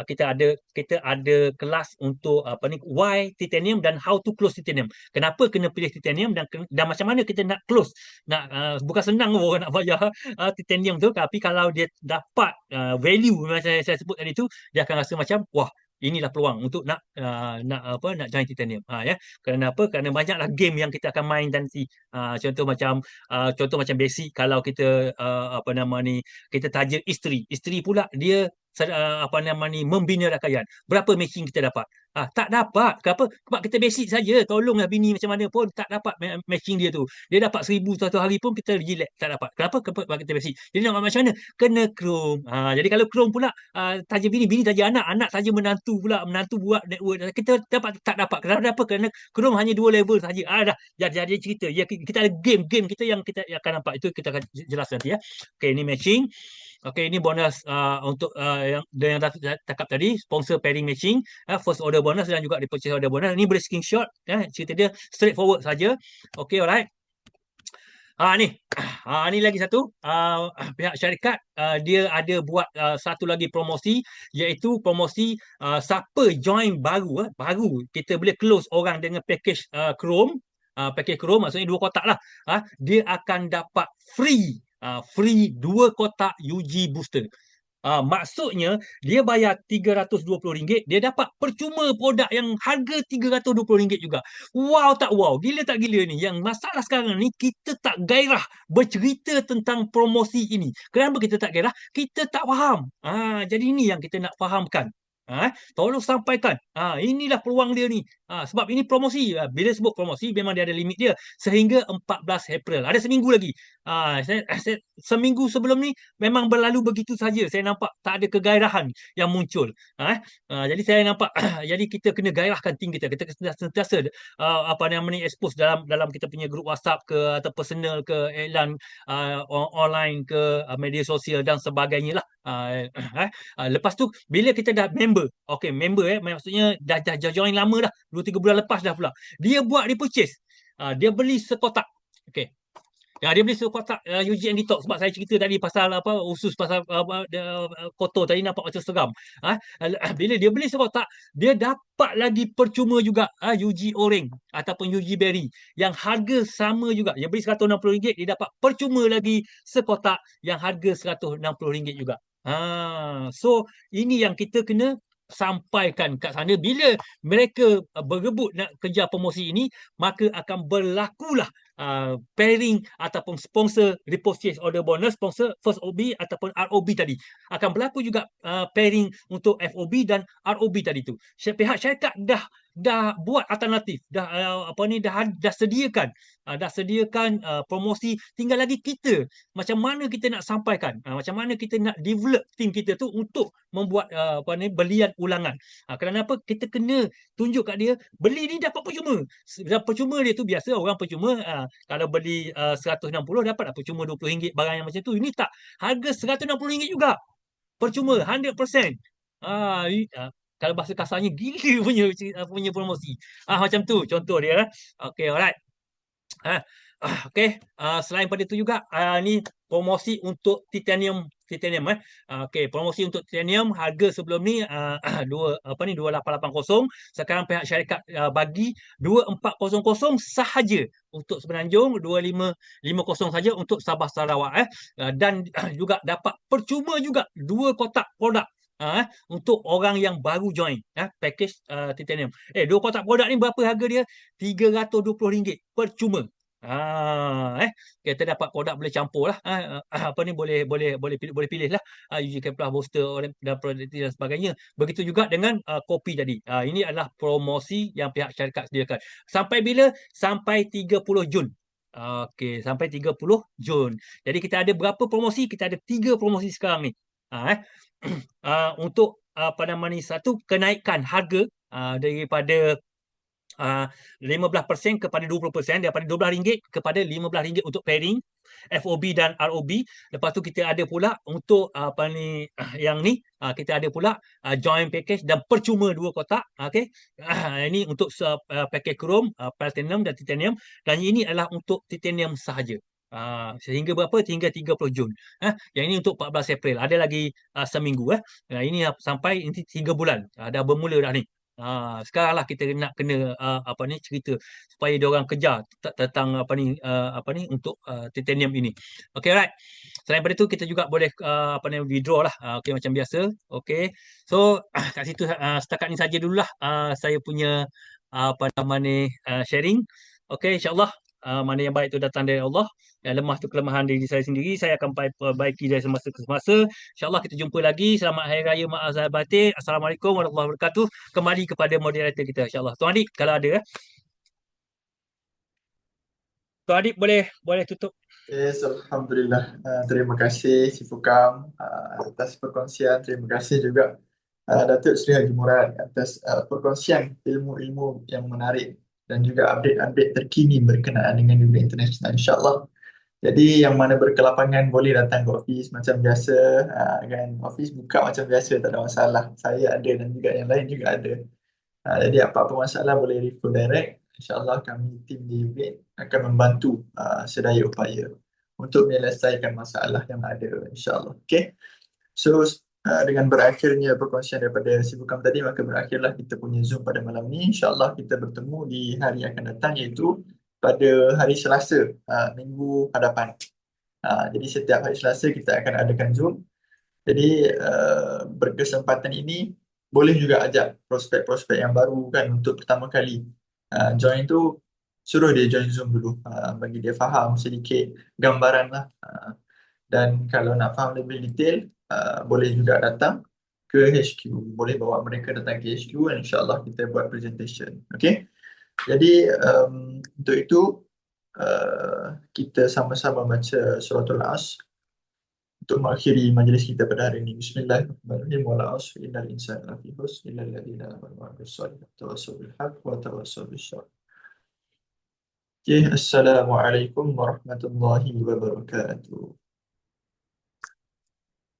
Kita ada kelas untuk apa ni, why titanium dan how to close titanium. Kenapa kena pilih titanium dan macam mana kita nak close. Bukan senang orang nak bayar titanium tu, tapi kalau dia dapat value macam saya sebut tadi tu, dia akan rasa macam wah, inilah peluang untuk nak join titanium. Ya. Kerana apa? Kerana banyaklah game yang kita akan main nanti. Contoh macam basic, kalau kita kita taja isteri pula dia membina rakaian. Berapa matching kita dapat? Tak dapat. Kenapa? Sebab kita basic saja. Tolonglah bini macam mana pun tak dapat matching dia tu. Dia dapat 1,000 satu hari pun kita relax tak dapat. Kenapa? Sebab kita basic. Jadi nak buat macam mana? Kena Chrome. Jadi kalau Chrome pula taja bini taja anak taja menantu pula, menantu buat network. Kita tak dapat. Kenapa? Kerana Chrome hanya 2 level saja. Jadi cerita. Kita ada game kita yang kita akan nampak. Itu kita akan jelas nanti ya. Okey, ini matching. Okey, ini bonus untuk yang dah cakap tadi, sponsor pairing matching, first order bonus dan juga repurchase order bonus. Ini boleh screenshot, cerita dia straightforward saja. Okey, alright. Ni lagi satu, pihak syarikat dia ada buat satu lagi promosi, iaitu promosi siapa join baru kita boleh close orang dengan package Chrome. Package Chrome maksudnya 2 kotak lah. Dia akan dapat free 2 kotak UG booster. Maksudnya dia bayar RM320, dia dapat percuma produk yang harga RM320 juga. Wow tak wow? Gila tak gila ni? Yang masalah sekarang ni, kita tak gairah bercerita tentang promosi ini. Kenapa kita tak gairah? Kita tak faham. Jadi ini yang kita nak fahamkan. Tolong sampaikan. Inilah peluang dia ni. Sebab ini promosi. Bila sebut promosi, memang dia ada limit dia. Sehingga 14 April. Ada seminggu lagi. Seminggu sebelum ni memang berlalu begitu saja. Saya nampak tak ada kegairahan yang muncul. Jadi saya nampak jadi kita kena gairahkan tim kita. Kita sentiasa expose dalam kita punya grup WhatsApp ke, atau personal ke, iklan online ke, media sosial dan sebagainya lah. Lepas tu bila kita dah member, maksudnya dah join lama dah, 2-3 bulan lepas dah pula, dia buat repurchase, dia beli sekotak. Dia beli sekotak UGN Detox. Sebab saya cerita tadi pasal usus pasal kotor tadi, nampak macam seram. Bila dia beli sekotak, dia dapat lagi percuma juga UG Oreng ataupun UG Berry yang harga sama juga. Dia beli RM160, dia dapat percuma lagi sekotak yang harga RM160 juga. So ini yang kita kena sampaikan kat sana. Bila mereka berebut nak kejar promosi ini, maka akan berlakulah pairing ataupun sponsor repurchase order bonus, sponsor first OB ataupun ROB tadi. Akan berlaku juga pairing untuk FOB dan ROB tadi tu. Pihak syarikat dah buat alternatif, dah sediakan promosi. Tinggal lagi kita macam mana kita nak sampaikan, macam mana kita nak develop tim kita tu untuk membuat belian ulangan. Kenapa kita kena tunjuk kat dia, beli ni dapat percuma. Dan percuma dia tu biasa orang percuma, kalau beli 160 dapat percuma RM20 barang yang macam tu. Ini tak, harga RM160 juga. Percuma 100%. Kalau bahasa kasarnya, gila punya promosi. Macam tu contoh dia. Okey, alright. Selain pada itu juga, ni promosi untuk titanium. Okey, promosi untuk titanium, harga sebelum ni 2880. Sekarang pihak syarikat bagi 2400 sahaja untuk Semenanjung, 2550 saja untuk Sabah Sarawak. Dan juga dapat percuma juga 2 kotak produk untuk orang yang baru join package titanium. 2 kotak produk ni berapa harga dia? RM320 percuma. Kita dapat produk boleh campur lah. Boleh pilih lah. UG Keplah Booster dan produktif dan sebagainya. Begitu juga dengan kopi tadi. Ini adalah promosi yang pihak syarikat sediakan. Sampai bila? Sampai 30 Jun. Okey, sampai 30 Jun. Jadi kita ada berapa promosi? Kita ada 3 promosi sekarang ni. Untuk satu kenaikan harga daripada 15% kepada 20%, daripada RM12 kepada RM15 untuk pairing FOB dan ROB. Lepas tu kita ada pula untuk yang ni kita ada pula joint package dan percuma 2 kotak. Okey. Ini untuk package chrome, platinum dan titanium, dan ini adalah untuk titanium sahaja. Sehingga berapa? Hingga 30 Jun. Yang ini untuk 14 April. Ada lagi seminggu. Ini sampai 3 bulan. Dah bermula dah ni. Sekarang lah kita nak kena cerita supaya dia orang kejar tentang untuk titanium ini. Okay, right. Selain daripada tu kita juga boleh withdraw lah. Okay, macam biasa. Okay. So kat situ setakat ni saja dululah saya punya sharing. Okay, insyaAllah mana yang baik tu datang dari Allah, yang lemah tu kelemahan diri saya sendiri. Saya akan perbaiki dari semasa ke semasa. InsyaAllah kita jumpa lagi. Selamat Hari Raya Maaf Zahir Batin. Assalamualaikum warahmatullahi wabarakatuh. Kembali kepada moderator kita, insyaAllah. Tuan Adik, kalau ada. Tuan Adik boleh tutup. Yes, Alhamdulillah. Terima kasih Si Fukam atas perkongsian. Terima kasih juga Datuk Seri Haji Murad atas perkongsian ilmu-ilmu yang menarik dan juga update-update terkini berkenaan dengan dunia internasional, insyaAllah. Jadi yang mana berkelapangan boleh datang ke office macam biasa, kan office buka macam biasa, tak ada masalah. Saya ada dan juga yang lain juga ada. Jadi apa-apa masalah boleh refer direct. InsyaAllah kami tim di UBIT akan membantu sedaya upaya untuk menyelesaikan masalah yang ada, insyaAllah. Okay. So dengan berakhirnya perkongsian daripada Si Fukam tadi, maka berakhirlah kita punya Zoom pada malam ni. InsyaAllah kita bertemu di hari yang akan datang, iaitu pada hari Selasa minggu hadapan. Jadi setiap hari Selasa kita akan adakan Zoom. Jadi berkesempatan ini boleh juga ajak prospek-prospek yang baru kan untuk pertama kali join tu, suruh dia join Zoom dulu bagi dia faham sedikit gambaran lah. Dan kalau nak faham lebih detail, boleh juga datang ke HQ. Boleh bawa mereka datang ke HQ dan insyaAllah kita buat presentation. Okay. Jadi untuk itu kita sama-sama baca suratul As untuk mengakhiri majlis kita pada hari ini. Bismillahirrahmanirrahim. Wal 'asri innal insana lafi khusr illa alladziina aamanu wa 'amilus shalihaati wa tawassaw bil haqqi wa tawassaw bis sabr. Assalamualaikum warahmatullahi wabarakatuh.